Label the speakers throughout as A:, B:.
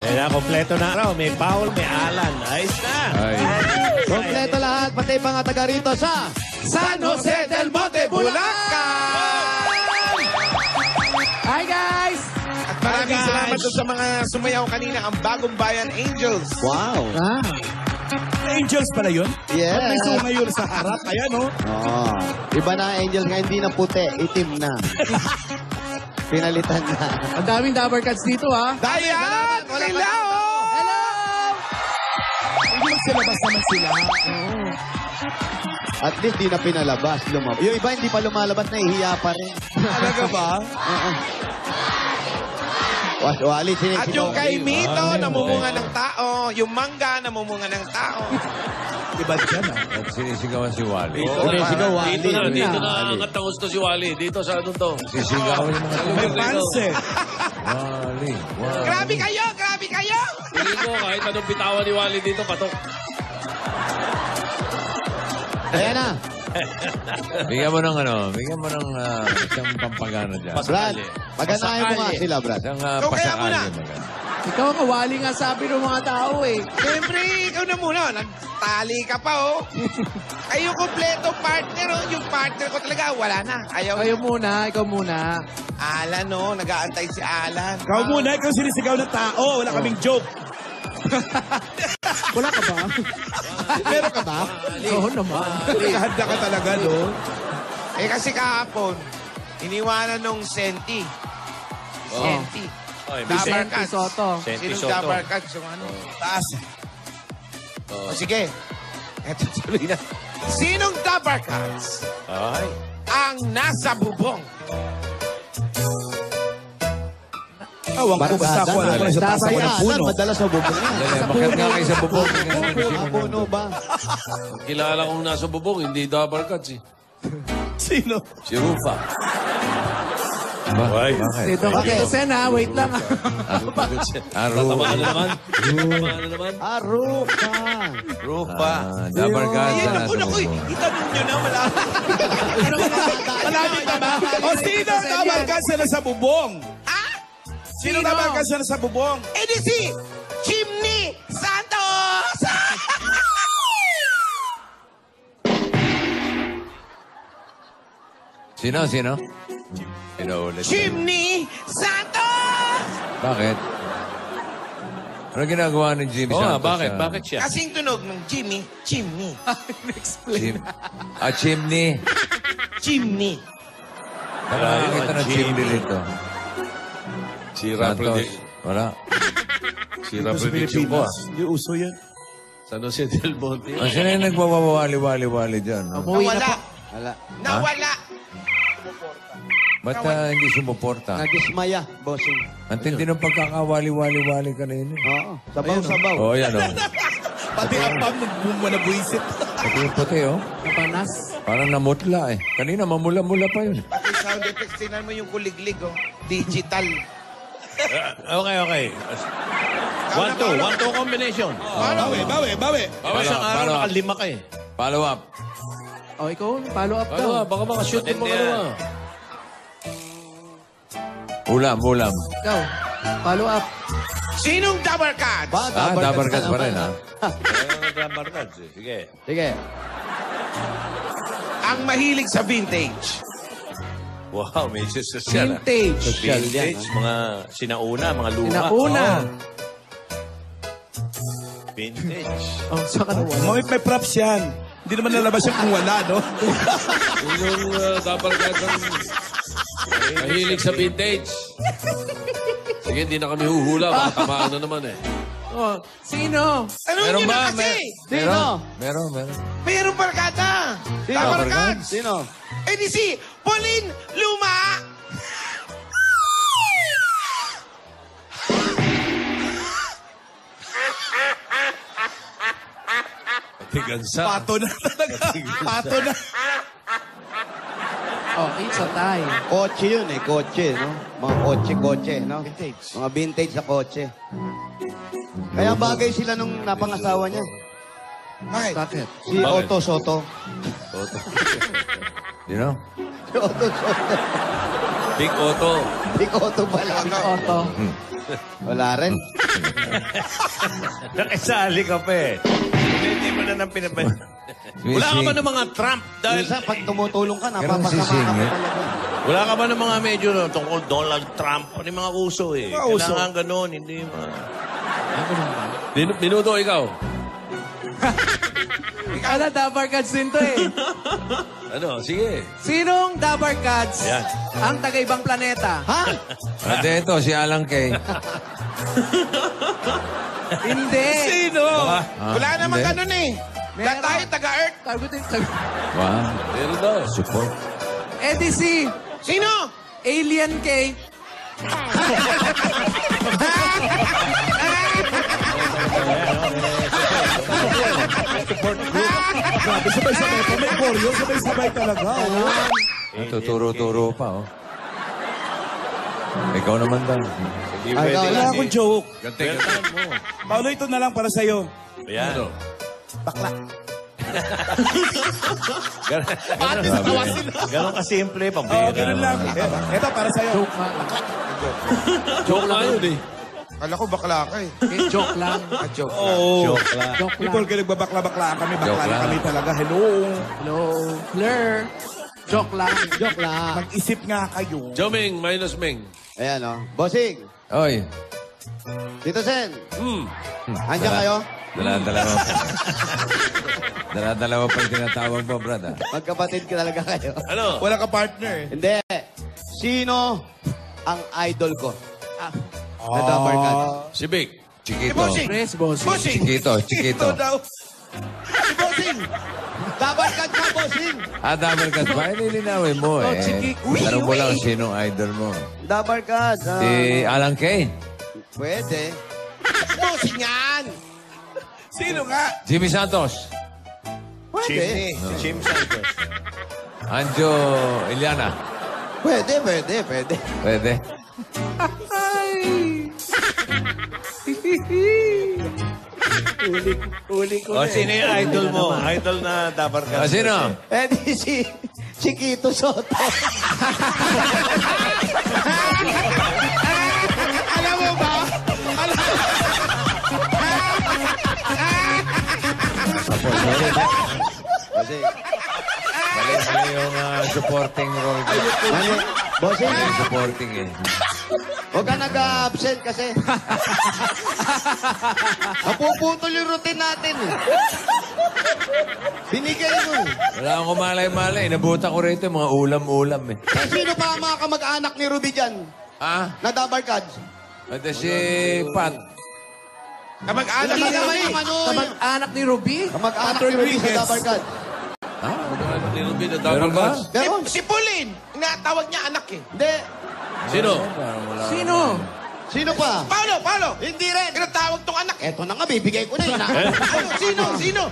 A: Kaya kompleto na raw. May Paul, may Alan. Ayos na.
B: Ay.
C: Kompleto lahat, pati mga taga rito sa San Jose del Monte, Bulacan!
D: Hi, guys!
E: At maraming salamat doon sa mga sumayaw kanina, ang Bagong Bayan Angels.
C: Wow!
F: Angels pala yun?
C: Yes!
F: Ba't may sunga yun sa harap? Ayan, oh.
C: Oh, iba na ang Angel nga, hindi na puti, itim na. Pinalitan na.
D: Ang daming Dabber Cats dito, ha?
E: Ayan! Hello!
D: Hello!
F: Hindi magsilabas naman sila.
C: At least di na pinalabas, lumabas. Yung iba hindi pa lumalabas, nahihiya pa rin.
F: Talaga ba?
C: Wali, sinisigaw.
E: At yung kay Mito, namumunga ng tao. Yung mangga, namumunga ng tao.
F: Diba dyan, ah?
B: At sinisigawan si Wally.
C: Sinisigaw, Wali.
A: Dito na angat ang gusto si Wally. Dito sa ano to.
B: Sisigawan yung mga
F: May fans eh.
B: Wally. Wally.
E: Grabe kayo! Grabe kayo!
A: Hindi ko kahit anong bitawan ni Wally dito, patok.
C: Ayan na.
B: Bigyan mo ng ano, bigyan mo ng isang pampagana dyan.
C: Brad, paganahin mo nga sila, Brad.
B: Isang
E: Ikaw kaya
B: pasakali.
E: muna.
D: Ikaw ang kawali nga sabi ng mga tao, eh.
E: Siyempre, ikaw na muna. Nagtali ka pa, oh. Kayo kompleto partner, oh. Yung partner ko talaga, wala na. Ayaw.
D: Kayo muna, ikaw muna.
E: Alan, oh. Nag-aantay si Alan.
F: Ikaw muna, ikaw sinisigaw ng tao. Wala kaming joke.
D: Wala ka ba?
C: Meron ka ba?
D: Oo naman.
F: Nakahanda ka talaga, no?
E: Eh, kasi kahapon, iniwanan nung Senti. Senti.
A: Ay,
E: Dabber
D: Senti
E: Cats.
D: Soto.
A: Senti
E: Sinong
A: Soto.
E: Dabber Cats? Yung ano?
F: Taas.
E: O, sige. Eto, tuloy na. Sinong Dabber Cats
A: Ay.
E: ang nasa bubong?
F: Awang ko basta ako. Alam ko na sa taas ako ng puno.
C: Madalas sa bubong yan.
B: Dali, makit nga kayo sa bubong.
C: Sa puno ba?
A: Kilala kong nasa bubong, hindi Dabber Cats eh.
F: Sino?
A: Si Rufa.
B: Bakit?
D: Dito ka kay Sen, ha? Wait lang, ha?
A: Tatamaan na naman. Tatamaan na naman.
C: Aruka.
A: Rufa.
B: Dabber Cats
E: Ayan,
B: na
E: naku,
B: nasa
E: naku.
B: bubong.
E: Itanong nyo na, malapit.
F: Malapit ka ba? O sino ang Dabber Cats na nasa bubong?
E: Ah?
F: Sino Dabber Cats na nasa bubong?
E: Eh di si Chimney Santos!
B: Sino? Sino ulit?
E: Chimney Santos!
B: Bakit? Ano ginagawa ni Jimmy
A: Oo nga,
B: Santos?
A: bakit? Bakit siya?
E: Kasing tunog ng Jimmy, Chimney.
D: Explain.
B: Chimney.
E: Chimney.
B: Nakakita ng chimney dito.
A: Sira
B: Santos.
A: prediction.
B: Wala.
A: Sira
F: Sa
A: prediction ko ah.
F: Pilipinas. Hindi uso yan.
A: San Jose del Monte.
B: Sino yung nagwawawali-wali dyan? No?
D: Umuwi na
E: Nawala.
D: po.
C: Wala.
E: Nawala.
B: Ba't hindi sumuporta?
C: Nadismaya, bossing.
B: Ang tindi ng pagkakawali-wali-wali kanina.
C: Oo. Sabaw-sabaw.
B: Oo, yan o.
F: Pati ang pam nabuisit.
B: Pati yung puti, oh.
D: Napanas.
B: Parang namutla, eh. Kanina, mamula-mula pa yun.
E: Pati sound effects, tingnan mo yung kuliglig, oh. Digital.
A: Okay. 1-2 combination.
F: Bawi.
A: Bawa isang araw,
B: Follow up.
A: nakalima ka eh.
B: Follow up.
D: O, ikaw, follow up
A: Ano
D: daw.
A: baka makashoot yung mga ano ah.
B: Ulam.
D: Ikaw, follow up.
E: Sinong Dabber Cats?
B: Dabber Cats pa rin, ha?
A: Dabber Cats eh. Sige.
C: Sige.
E: Ang mahilig sa vintage.
A: Wow, may social ah.
D: Vintage.
C: Social yan.
A: Vintage, mga sinauna, mga luma.
D: Sinauna.
A: Vintage.
D: Oh, saan ka nawala?
F: May props yan. Hindi naman nalabas yan kung wala, no?
A: Yung Dabber Cats ang mahilig sa vintage. Sige, hindi na kami huhula. Baka tamaan na naman eh.
D: Oh, sino?
E: Ano
B: Meron
E: nyo
B: ba?
E: na kasi?
C: Sino?
B: Meron.
E: Mayroong barkada.
C: Sino?
E: Dabber Cats.
C: Sino?
E: Eh di si Pauline Luma.
A: Tigansa.
F: Pato na talaga. Pato na.
D: Oh, it's a tie.
C: Kotse yun eh, kotse, no? Mga kotse, no?
E: Vintage.
C: Mga vintage na kotse. Kaya bagay sila nung napangasawa niya.
E: Bakit?
D: Bakit?
C: Si
A: Bakit?
C: Otto Soto.
B: You know?
C: Si Otto Soto.
A: Big Otto.
C: Big Otto pala.
D: Otto.
C: Wala rin.
G: Nakisali ka pa eh. Hindi mo na nang pinabay. Wala ka ba ng mga Trump? Dahil
C: Minsan, pag tumutulong ka,
B: Ganun
C: napapasama ka
B: sisingit.
C: pa talaga.
G: wala ka ba ng mga medyo no, tungkol Donald Trump? Ano yung mga uso eh?
F: Mga uso.
G: Kailangan ganun, hindi mga...
A: Minuto, ikaw.
D: Ala, Dabar Cats din to eh.
A: Ano, sige.
D: Sinong Dabar Cats
G: Ayan.
D: ang taga-ibang planeta?
C: Ha?
B: Ate, ito, si Alan Kay.
D: Hindi.
E: Sino? Wala namang
B: hindi.
E: ganun eh. Lahat tayo taga-Earth.
B: Wow.
A: Meron daw.
B: Support.
D: EDC.
E: Sino?
D: Alien K.
F: Grabe, sabay-sabay pa. May koryo, sabay-sabay talaga. Oh.
B: Tuturo-turo pa, oh. Ikaw naman daw.
G: Hindi
C: Ay,
G: pwede
F: Wala
G: kasi.
F: akong joke.
A: Gantihan mo.
F: Paolo, ito na lang para sa'yo.
G: Ayan.
A: Ano?
G: Ganon kasimple,
F: Oo,
G: pambira.
F: ganun lang. Ito, para sa'yo.
A: Joke lang yun eh.
E: Kala ko bakla ka eh.
D: Joke lang.
E: Joke.
F: Oo.
G: Joke lang.
D: Joke lang.
F: People, kaya nagbabakla-bakla kami. Bakla
B: Joke
F: na
B: lang.
F: kami talaga. Hello.
D: Hello. Fleur. Joke lang.
C: Joke lang.
F: Mag-isip nga kayo.
A: Joming minus Ming.
C: Ayan, oh. Bossing,
B: Oy,
C: Tito Sen,
A: Hmm.
C: andyan kayo?
B: dala-dalawa pa. Dala-dalawa pa yung tinatawag mo, brad, ah.
C: Magkapatid ka talaga kayo.
A: Ano?
F: Wala ka partner.
C: Hindi. Sino ang idol ko? Na Dabar Cats.
A: Si Vic.
B: Chiquito.
E: Bossing!
D: Press, boss.
E: Bossing!
B: Chiquito.
F: daw.
C: Si Bossing! Dabar Cats ka, Bossing!
B: Dabar Cats ba? Lilinawin mo,
D: Oh,
B: eh.
D: chiki-
B: Tanong mo lang sinong idol mo.
C: Dabar Cats.
B: Si Alan Kay.
C: Pwede.
E: Bossing yan!
F: Sino nga?
B: Jimmy Santos.
C: Pwede.
G: Chim Santos.
B: Anjo Iliana.
C: Pwede.
B: Pwede.
D: Uli ko
G: O, sino yung idol mo? Idol na dapat ka.
B: Sino?
C: Eh di si Chiquito Soto.
E: Alam mo ba?
C: Bossing.
B: Mali yung supporting role.
C: Mali. Bossing,
B: Yung supporting, eh.
C: huwag ka nag-absent kasi. Napuputol yung routine natin. Eh. Binigay mo. Eh.
B: Wala akong kumalay-malay. Nabuta ko rito yung mga ulam-ulam, eh.
C: Eh, sino pa ang mga kamag-anak ni Ruby dyan? Na Dabar Cats?
B: Ito si Pat.
E: Kamag-anak
C: Hindi
E: ka
C: naman
E: naman
C: yung ano.
D: Kamag-anak ni Ruby?
C: Kamag-anak ni Ruby sa Dabar Cats.
A: Ano ni Ruby na
B: Meron
A: Dabar
B: ba?
A: Cats?
C: Pero,
E: Si Pauline! Inatawag niya anak eh.
C: hindi.
A: Sino?
D: Sino?
C: Sino pa?
E: Paolo!
C: Hindi rin.
E: Inatawag tong anak eh.
C: Eto na nga, bibigay ko na yun.
E: Ano? Sino?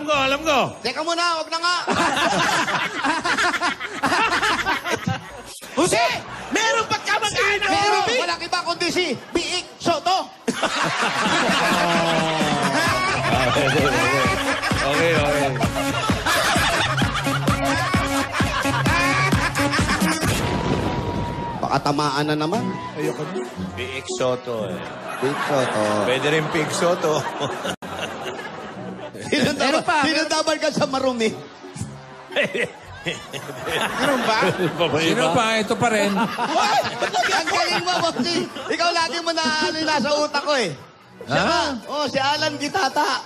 G: alam ko.
C: Teka muna, wag na nga.
E: Jose! Meron pa kamag-anak ni
C: Pero,
E: Ruby?
C: walang iba kundi si Biik Soto.
A: Okay.
C: Baka tamaan na naman.
F: Ayoko na.
G: Biik Soto eh.
C: Biik Soto.
G: Pwede rin Pig Soto.
C: Sino Dabar Cats sa marumi?
E: Meron ba?
B: Sino pa? Ito pa rin.
C: Ang galing mo, Bossy. Ikaw lagi mo na ano yung nasa utak ko eh. Siya ba? Oh, si Alan Gitata.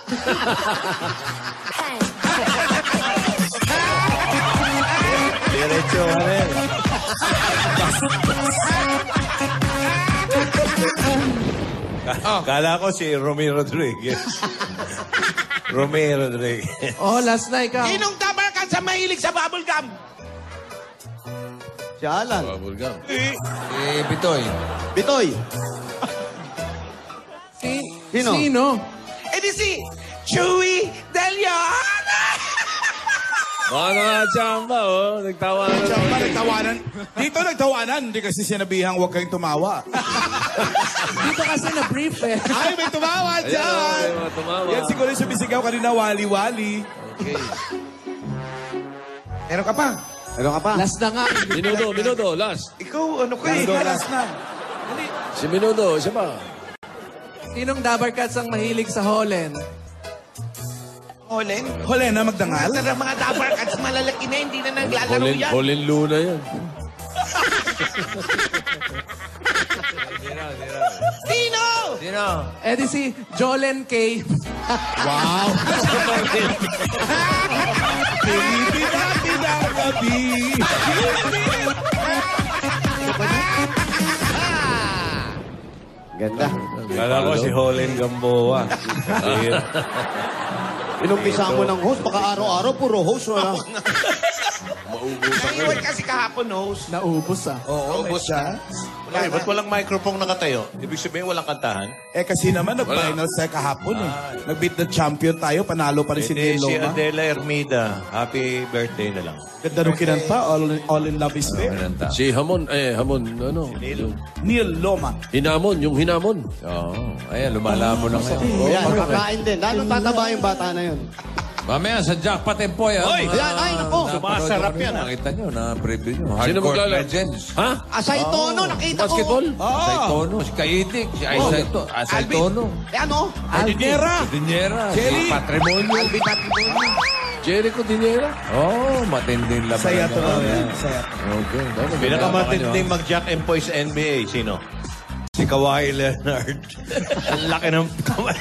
G: Diretso ka rin. Kala ko si Romy Rodriguez. Romy Rodriguez.
D: Oh, last na ikaw.
E: Sinong dabar ka sa mahilig sa bubble gum?
C: Si Alan.
A: Bubblegum.
B: Bitoy.
C: Bitoy. Sino?
D: Sino?
E: Eh di si Chewy De Leon!
A: Mga nakachamba, oh. Nagtawa na.
F: Tsaka nagtawanan. Dito nagtawanan. Hindi kasi sinabihang huwag kayong tumawa.
D: Dito kasi na-brief eh.
F: Ay, may tumawa
A: Ayan,
F: dyan.
A: okay, mga tumawa.
F: Yan siguro yung sumisigaw kanina, wali-wali.
A: Okay.
E: Meron ka pa?
C: Ano ka pa?
D: Last na nga.
A: Minuto, last.
E: Ikaw, ano ka eh?
F: Last na.
A: Si Menudo, isa ba?
D: Sinong Dabarkats ang mahilig sa Holland?
E: Olen?
F: Huli na magdangal.
E: Mga dabarkats malalaki na, hindi na naglalaro yan.
A: Colin Luna yan.
E: Sino?
B: Sino?
D: Eh di si Jolen K.
F: Wow. Pinipinati ng gabi.
C: Ganda.
G: Kala ko si Hollen Gamboa.
C: Inumpisa mo ng host, baka araw-araw puro host, wala.
E: Naiwan kasi kahapon, host.
D: Naubos ah.
F: Oo, may siya.
G: Ay, ba't walang microphone nakatayo? Ibig sabihin walang kantahan?
F: Eh kasi naman, nag-final sa kahapon eh. Nag-beat the champion tayo, panalo pa rin si
G: Hindi,
F: Neil
G: si
F: Loma.
G: Adela Ermida. Happy birthday na lang.
F: Ganda nung kinanta, All in Love is Fair.
B: Minanta.
A: Si Hamon, ano? Yung
F: Neil Loma.
A: Hinamon, yung Hinamon.
B: Oo. Ayan, lumalaban na ngayon.
C: Ayan, kakain din. Lalo tataba yung bata na yun.
B: Mamaya sa Jackpot Empoy, ha?
G: Oy!
C: Ayan, ay, naku.
G: Sumasarap yan, ha?
B: Nakita nyo, na-preview nyo.
A: Sino
B: Hardcore
A: maglalaro?
B: Legends.
A: Ha?
C: Asay Tono, nakita ko.
A: Basketball?
B: Asay Tono, si Kaitik, si Asay
C: Alvin.
B: Tono.
C: Eh ano?
F: Aldera.
B: Dinyera,
F: Jerry.
B: si Patrimonio.
C: Alvin Patrimonio.
A: Jericho Dinera.
B: Oh, matinding laban.
F: Saya to
B: yan.
F: yan. Saya.
B: Okay.
G: Pinakamatinding mag-Jack and Poise NBA, sino? Si Kawhi Leonard. Ang laki ng kamay.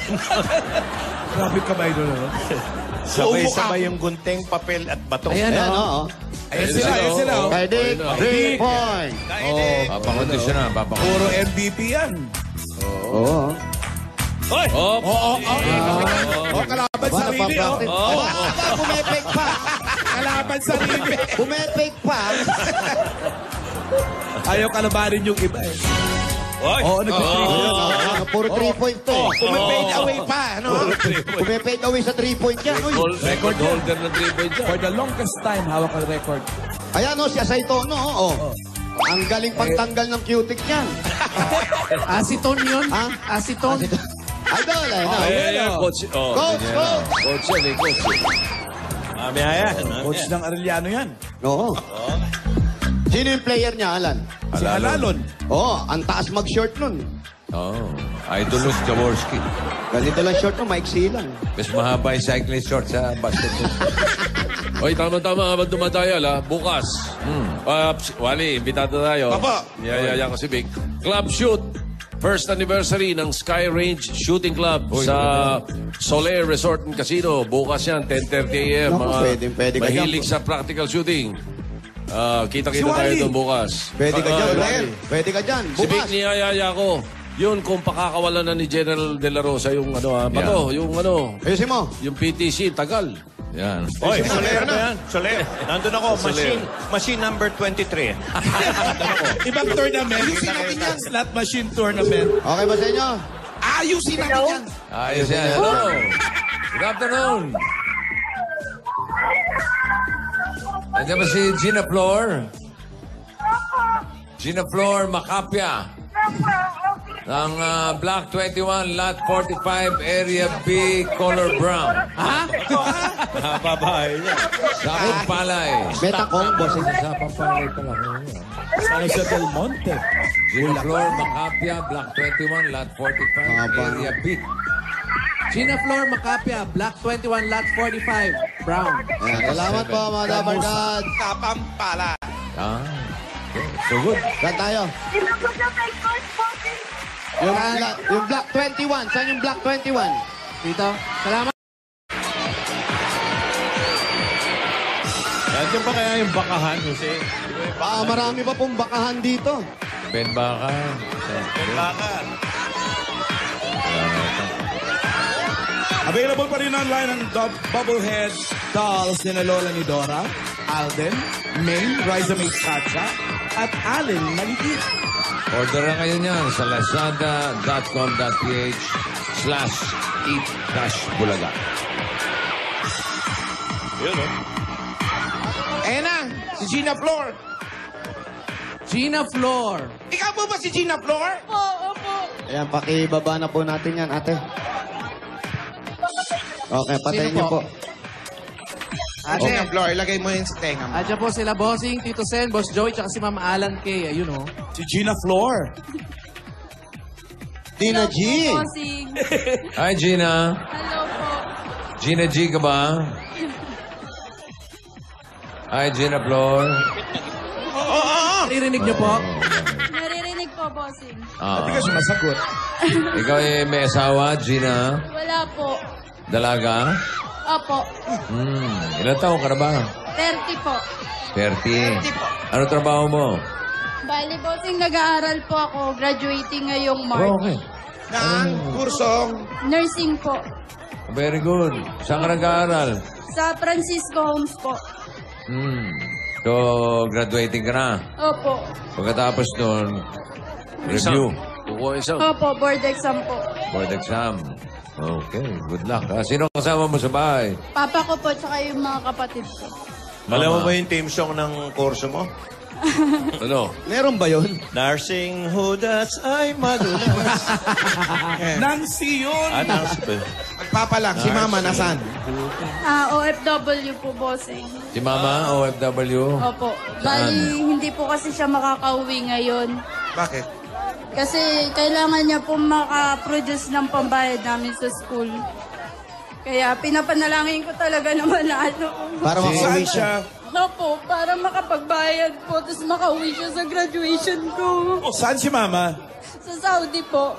F: Grabe kamay doon. no?
G: Sabay-sabay yung gunting, papel at bato.
D: Ayan
C: Ayan,
D: oh.
C: oo.
F: Ayun sila, ayun sila. oh.
C: Kay Dick, 3 point.
B: Papakondisyon na, papakondisyon.
F: Puro MVP yan.
C: Oo.
A: Oh,
F: Kalaban
C: Ba,
F: sarili, oh.
C: napapractice. Aba, pumepeg pa.
F: Kalaban sarili.
C: Pumepeg pa.
F: Ayaw kalabanin yung iba eh. Oo,
C: Ayun, puro 3 point to eh.
E: Pumipade away pa, ano?
C: Pumepeg away sa 3 point yan. Uy.
A: record holder ng 3 points yan.
F: For the longest time, hawak ang record.
C: Ayan o, si Asay Tono. Oh. Ang galing pagtanggal ng cutic niyan.
D: Aceton yun.
C: Ha?
D: Aceton.
C: Idol, ayun na.
A: Eh, coach. Oh,
C: Coach, coach.
A: coach yan eh, coach.
G: Mamaya yan.
F: Coach ng Arellano yan.
C: Oo. Sino yung player niya, Alan?
F: Si Alalon.
C: Oo, ang taas mag-short nun.
B: Oh, Idolus Jaworski.
C: Ganito lang short nun, maiksi lang.
B: Mas mahaba yung cycling short sa basketball.
A: Oy, tama-tama habang dumadayal ha. Bukas. Wally, imbitado tayo.
E: Papa.
A: Yaya ko si Vic. Club Shoot. First anniversary ng Sky Range Shooting Club sa Soler Resort and Casino. Bukas yan, 10:30 a.m.
C: Naku, pwede ka
A: mahilig
C: dyan.
A: sa practical shooting. Kita-kita
F: Si
A: tayo
F: Wally.
A: doon bukas.
C: Pwede ka dyan,
A: Ah,
C: player. Pwede ka dyan.
A: Si Vic
C: Bukas.
A: niyayaya ko. Yun kung pakakawalan na ni General De La Rosa yung bato, yung
C: Ayusin mo.
A: yung PTC, tagal.
B: Yan.
G: Oy, Soler ba yan? Soler. Nandun ako. Machine number 23.
F: Ibang tournament.
E: Ayusin natin yan.
F: Slot machine tournament.
C: Okay ba sa inyo?
E: Ayusin natin yan.
B: Ayos yan. Hello. Good afternoon. Nandiyan ba si Gina Flor? Gina Flor Macapia. Ng Block 21, Lot 45, Area B, Color Brown.
D: Ha?
G: Babae niya.
B: Sakot Palay.
C: Metacom, boss.
B: Sapang Palay pala.
F: San Jose del Monte.
B: Gina Flor Macapia, Block 21, Lot 45, Area B.
D: Gina Flor Macapia, Block 21, Lot 45, Brown.
C: Ayan, salamat po, mga Dabarkad.
E: Kapampala.
B: Ah, okay. So good.
C: Saan tayo? Yung Block 21. Saan yung Block 21?
D: Dito. Salamat.
G: Nandiyan ba kaya yung bakahan, Jose?
C: Marami pa pong bakahan dito.
B: Ben Baka.
G: Bakahan.
F: Available pa rin online ang Bubblehead dolls ni na Lola ni Dora, Alden, Maine, Riza May Chacha, at Allen Maliit.
B: Order na kayo niyan sa lazada.com.ph/eat-bulaga.
G: Yun, no?
E: Ayan na, si Gina Flor.
D: Gina Flor.
E: Ikaw po ba si Gina Flor?
C: Ayan, pakibaba na po natin yan, ate. Okay, patayin
D: Sino
C: niyo
D: po?
C: po.
E: Gina Flor, ilagay mo yun sa tenga mo.
D: Adyan po sila, Bossing, Tito Sen, Boss Joey, tsaka si Ma'am Alan K. Ayun oh.
F: Si Gina Flor.
C: Tina G.
H: Bossing.
B: Hi, Gina.
H: Hello po.
B: Gina G ka ba? Hi, Gina Flor.
D: Naririnig niyo po?
H: Naririnig po, bossing.
B: Ah.
F: Hindi ka sumasagot.
B: Ikaw may asawa, Gina?
H: Wala po.
B: Dalaga?
H: Opo.
B: Ilan taon ka na ba?
H: 30 po.
B: 30. Ano trabaho mo?
H: Bali, bossing, nag-aaral po ako. Graduating ngayong March.
B: Okay.
E: Na kursong.
H: Nursing po.
B: Very good. Saan ka nag-aaral?
H: Sa Francisco Homes po.
B: So, graduating ka na.
H: Opo.
B: Pagkatapos nun, review.
A: Kukuha isang.
H: Opo, board exam po.
B: Board exam. Okay, good luck. Sino kasama mo sa bahay?
H: Papa ko po, tsaka yung mga kapatid ko.
G: Alam mo ba yung team song ng kurso mo?
A: Ano?
C: Meron ba yun?
G: Nursing Hudas ay madulas.
F: Nancy yun.
G: Nurse ba?
E: Magpapa lang. Si Mama nasan?
H: OFW po, bossing.
B: Si Mama, OFW?
H: Opo. Bali, hindi po kasi siya makakauwi ngayon.
E: Bakit?
H: Kasi kailangan niya po makaproduce ng pambayad namin sa school. Kaya pinapanalangin ko talaga naman na ano.
C: Para makauwi siya.
H: Opo, para makapagbayad po, tapos makauwi siya sa graduation ko.
F: Saan si Mama?
H: Sa Saudi po.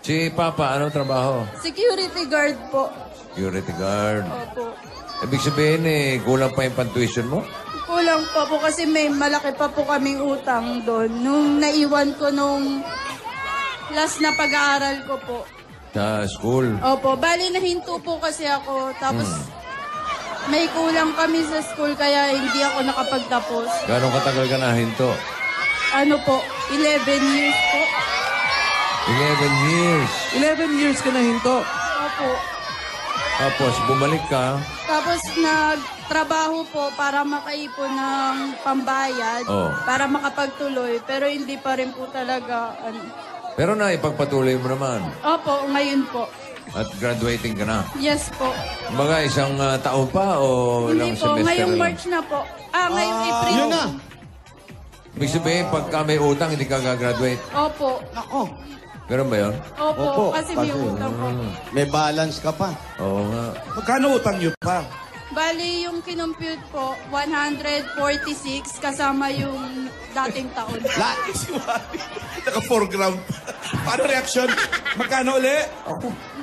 B: Si Papa, anong trabaho?
H: Security guard po.
B: Security guard.
H: Opo.
B: Ibig sabihin kulang pa yung pantuition mo?
H: Kulang pa po kasi may malaki pa po kaming utang doon. Nung naiwan ko nung last na pag-aaral ko po.
B: Sa school?
H: Opo, bali nahinto po kasi ako. Tapos may kulang kami sa school kaya hindi ako nakapagtapos.
B: Gano'ng katagal ka nahinto?
H: Ano po, 11 years po.
B: 11 years.
D: 11 years ka na hinto.
H: Opo.
B: Tapos bumalik ka.
H: Tapos nagtrabaho po para makaipon ng pambayad.
B: Oh.
H: Para makapagtuloy. Pero hindi pa rin po talaga.
B: Pero na ipagpatuloy mo naman.
H: Opo, ngayon po.
B: At graduating ka na.
H: Yes po.
B: Kumbaga, isang taon pa o
H: Hindi
B: ilang
H: po,
B: semester
H: ngayong
B: lang?
H: March na po. Ngayong April.
C: Yun na.
B: Ibig sabihin, pagka may utang, hindi ka gagraduate.
H: Opo.
C: Ako.
B: Ganun ba yun?
H: Opo, kasi may utang po.
C: May balance ka pa.
B: Oo nga.
F: Magkano utang niyo pa?
H: Bali, yung kinompute po, 146 kasama yung dating taon.
F: Si Wally. Naka-foreground. Paano reaction? Magkano uli?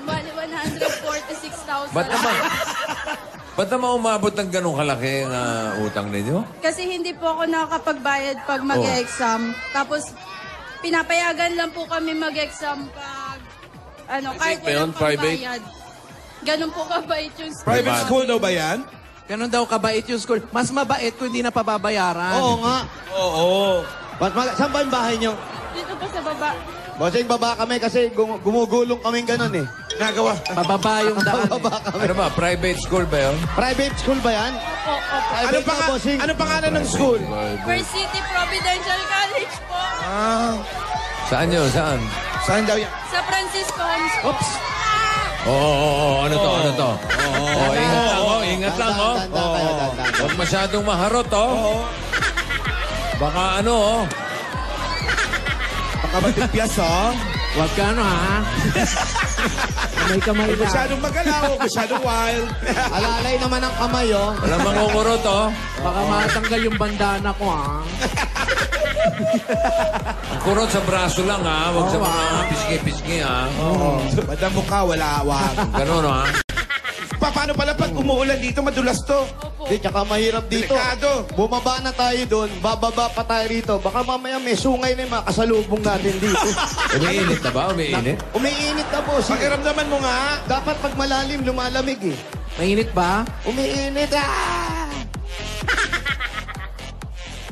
H: Bali, 146,000.
B: Ba't naman umabot ng ganun kalaki ang utang ninyo?
H: Kasi hindi po ako nakakapagbayad pag mag-exam. Tapos, pinapayagan lang po kami mag-exam pag, kahit
A: ba yun?
H: walang
A: Private?
H: pambayad. Ganun po kabait yung school.
F: Private school daw ba yan?
D: Ganun daw kabait yung school. Mas mabait kung hindi na pababayaran.
C: Oo nga.
F: Oo.
C: Saan ba yung bahay niyo?
H: Dito po sa baba.
C: Bossing, baba kami kasi gumugulong kaming ganun eh.
F: Nagawa.
D: Pababa yung daan.
C: Baba kami.
B: Ano ba? Private school ba yun?
C: Private school ba yan?
H: Opo, opo.
C: Private na, bossing.
F: Anong pangalan ng school?
H: First City Providential College po.
B: Saan yun? Saan?
F: Saan daw yan?
H: Sa Francisco Homes po.
D: Oops.
B: Oo. Ano to? Ingat lang, Ingat lang,
C: Tanda kayo, tanda.
B: Huwag masyadong maharot, Baka
F: Baka matipyas,
D: Huwag ka ha. Kamay-kamay lang.
F: Masyadong magalaw, masyadong wild.
C: Alalay naman ang kamay, oh.
B: Walang mangungurot,
D: Baka matanggal yung bandana ko
B: Ang kurot sa braso lang, Huwag sa mga pisngi-pisngi,
F: Madam mukha, wala awang.
B: Ganun,
E: Paano pala pag umuulan dito, madulas to?
C: Di, tsaka mahirap dito.
E: Delikado.
C: Bumaba na tayo doon, bababa pa tayo rito. Baka mamaya may sungay na yung makasalubong natin dito.
B: Umiinit na ba? Umiinit?
C: Umiinit na, boss.
E: Pakiramdaman mo nga.
C: Dapat pag malalim, lumalamig eh.
D: Mainit ba?
C: Umiinit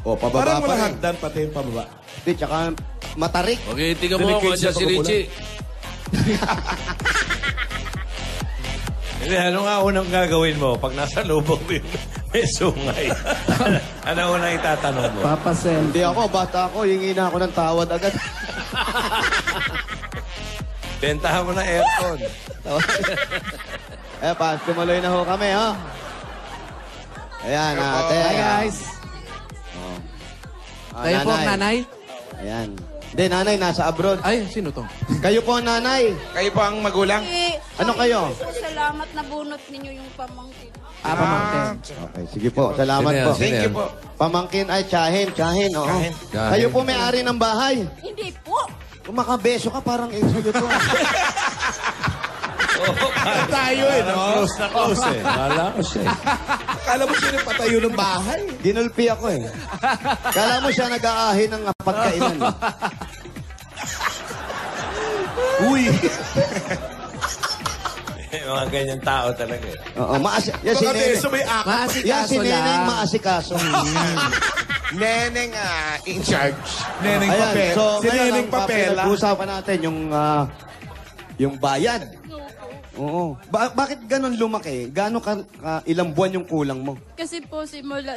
C: O, pababa
F: Parang
C: pa
F: walang
C: rin.
F: hagdan pati yung pababa.
C: Di, tsaka matarik.
A: Okay, tingnan mo ako dyan si Richie.
G: Hindi, ano nga unang gagawin mo pag nasa lubong mo yung may sungay? Ano unang itatanong mo?
D: Papasel.
C: Hindi ako, bata ako, hingi na ako ng tawad agad.
G: Bentahan mo na aircon.
C: Tumuloy na ho kami, ha? Ayan, ate.
D: Hi guys.
C: Oh,
D: Tayo po ang nanay.
C: Ayan. Hindi, nanay, nasa abroad.
D: Ay, sino to?
C: Kayo po, nanay.
E: Kayo po ang magulang?
C: Ano kayo?
H: Salamat na bunot ninyo yung pamangkin.
D: Pamangkin.
C: Okay, sige po. Salamat
B: Sino yan?
C: po.
B: Sino
E: Thank you
B: yan?
E: po.
C: Pamangkin ay tsahin, oo.
E: Tsahin.
C: Kayo po may-ari ng bahay.
H: Hindi po.
C: Kung makabeso ka, parang sa'yo to.
F: Tayo eh, no?
G: Close na close eh.
B: Kala ko siya.
F: Kala mo siya patayo ng bahay.
C: Ginulpi ako eh. Kala mo siya nag-aahin ng pagkainan.
F: Uy!
G: Mga ganyan tao talaga eh.
C: Oo, yan si
F: Baka
C: Neneng.
F: beso may akap.
C: Yan si
D: Maasikaso
C: Neneng
D: lang.
C: maasikaso.
E: Neneng in charge.
F: Neneng papel.
C: so
F: Si
C: ngayon
F: Neneng
C: ang
F: papela.
C: pinag-uusapan natin yung bayad. Oo. Bakit ganon lumaki? Ilang buwan yung kulang mo?
H: Kasi po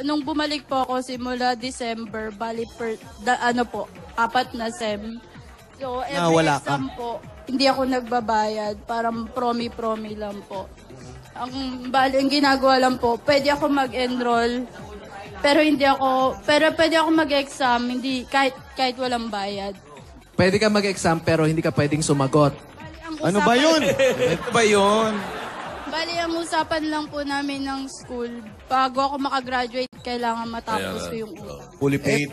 H: nung bumalik po ako simula December, bali po, 4 na SEM. So every
C: wala ka?
H: exam po, hindi ako nagbabayad, parang promi lang po. Ang ginagawa lang po, pwede ako mag-enroll, pero pwede ako mag-exam, hindi kahit walang bayad.
D: Pwede ka mag-exam pero hindi ka pwedeng sumagot.
C: Ano ba yun?
E: Ito ba yun?
H: Bali, ang usapan lang po namin ng school, bago ako makagraduate, kailangan matapos ko yung
F: Fully paid.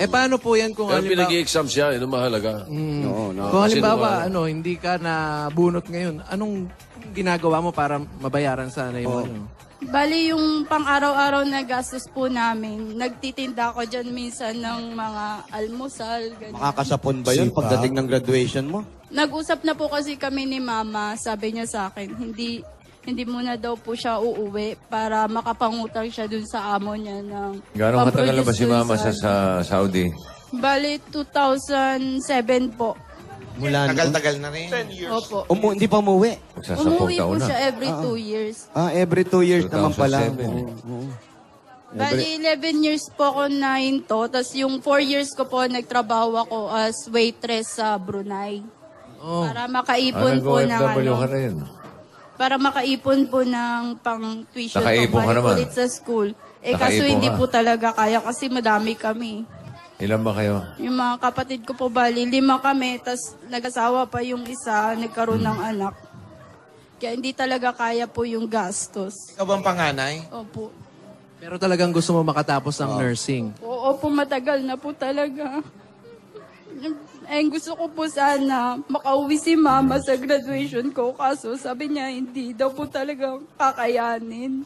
D: Paano po yan kung
A: Pero
D: halimbawa...
A: pinag-i-exam siya, yun ang mahalaga.
C: Oo, no.
D: Kung
A: Kasi
D: halimbawa, hindi ka na bunot ngayon, anong ginagawa mo para mabayaran sana yung ano?
H: Bali, yung pang-araw-araw na gastos po namin, nagtitinda ako dyan minsan ng mga almusal, ganyan.
C: Makakasapon ba yun pagdating ng graduation mo?
H: Nag-usap na po kasi kami ni Mama, sabi niya sa akin, hindi muna daw po siya uuwi para makapangutang siya dun sa amo niya ng
B: Gano'ng katagal na ba si
H: pamproduce dun
B: Mama sa Saudi?
H: Bali, 2007 po.
C: Mula
E: Tagal-tagal na rin.
H: Opo.
C: Hindi pa umuwi.
B: Magsasapong
H: Umuwi
B: taon
H: po
B: na.
H: siya every 2 years.
C: Every 2 years naman pala.
B: 2007 eh.
C: Oo.
H: Bali, 11 years po ako na hinto. Tapos yung 4 years ko po, nagtrabaho ako as waitress sa Brunei.
D: Oh.
H: Para makaipon po ng
B: nag-OFW ka
H: ano.
B: rin.
H: Para makaipon po ng pang tuition
B: Nakaipon ka naman.
H: ulit sa school. Kaso
B: Nakaipon
H: hindi
B: ka.
H: po talaga kaya kasi madami kami.
B: Ilan ba kayo?
H: Yung mga kapatid ko po bali, 5 kami, tas nag-asawa pa yung isa, nagkaroon ng anak. Kaya hindi talaga kaya po yung gastos.
E: Ikaw bang panganay?
H: Opo.
D: Pero talagang gusto mo makatapos ng nursing.
H: Oo po, matagal na po talaga. Gusto ko po sana makauwi si Mama sa graduation ko. Kaso sabi niya, hindi daw po talaga kakayanin.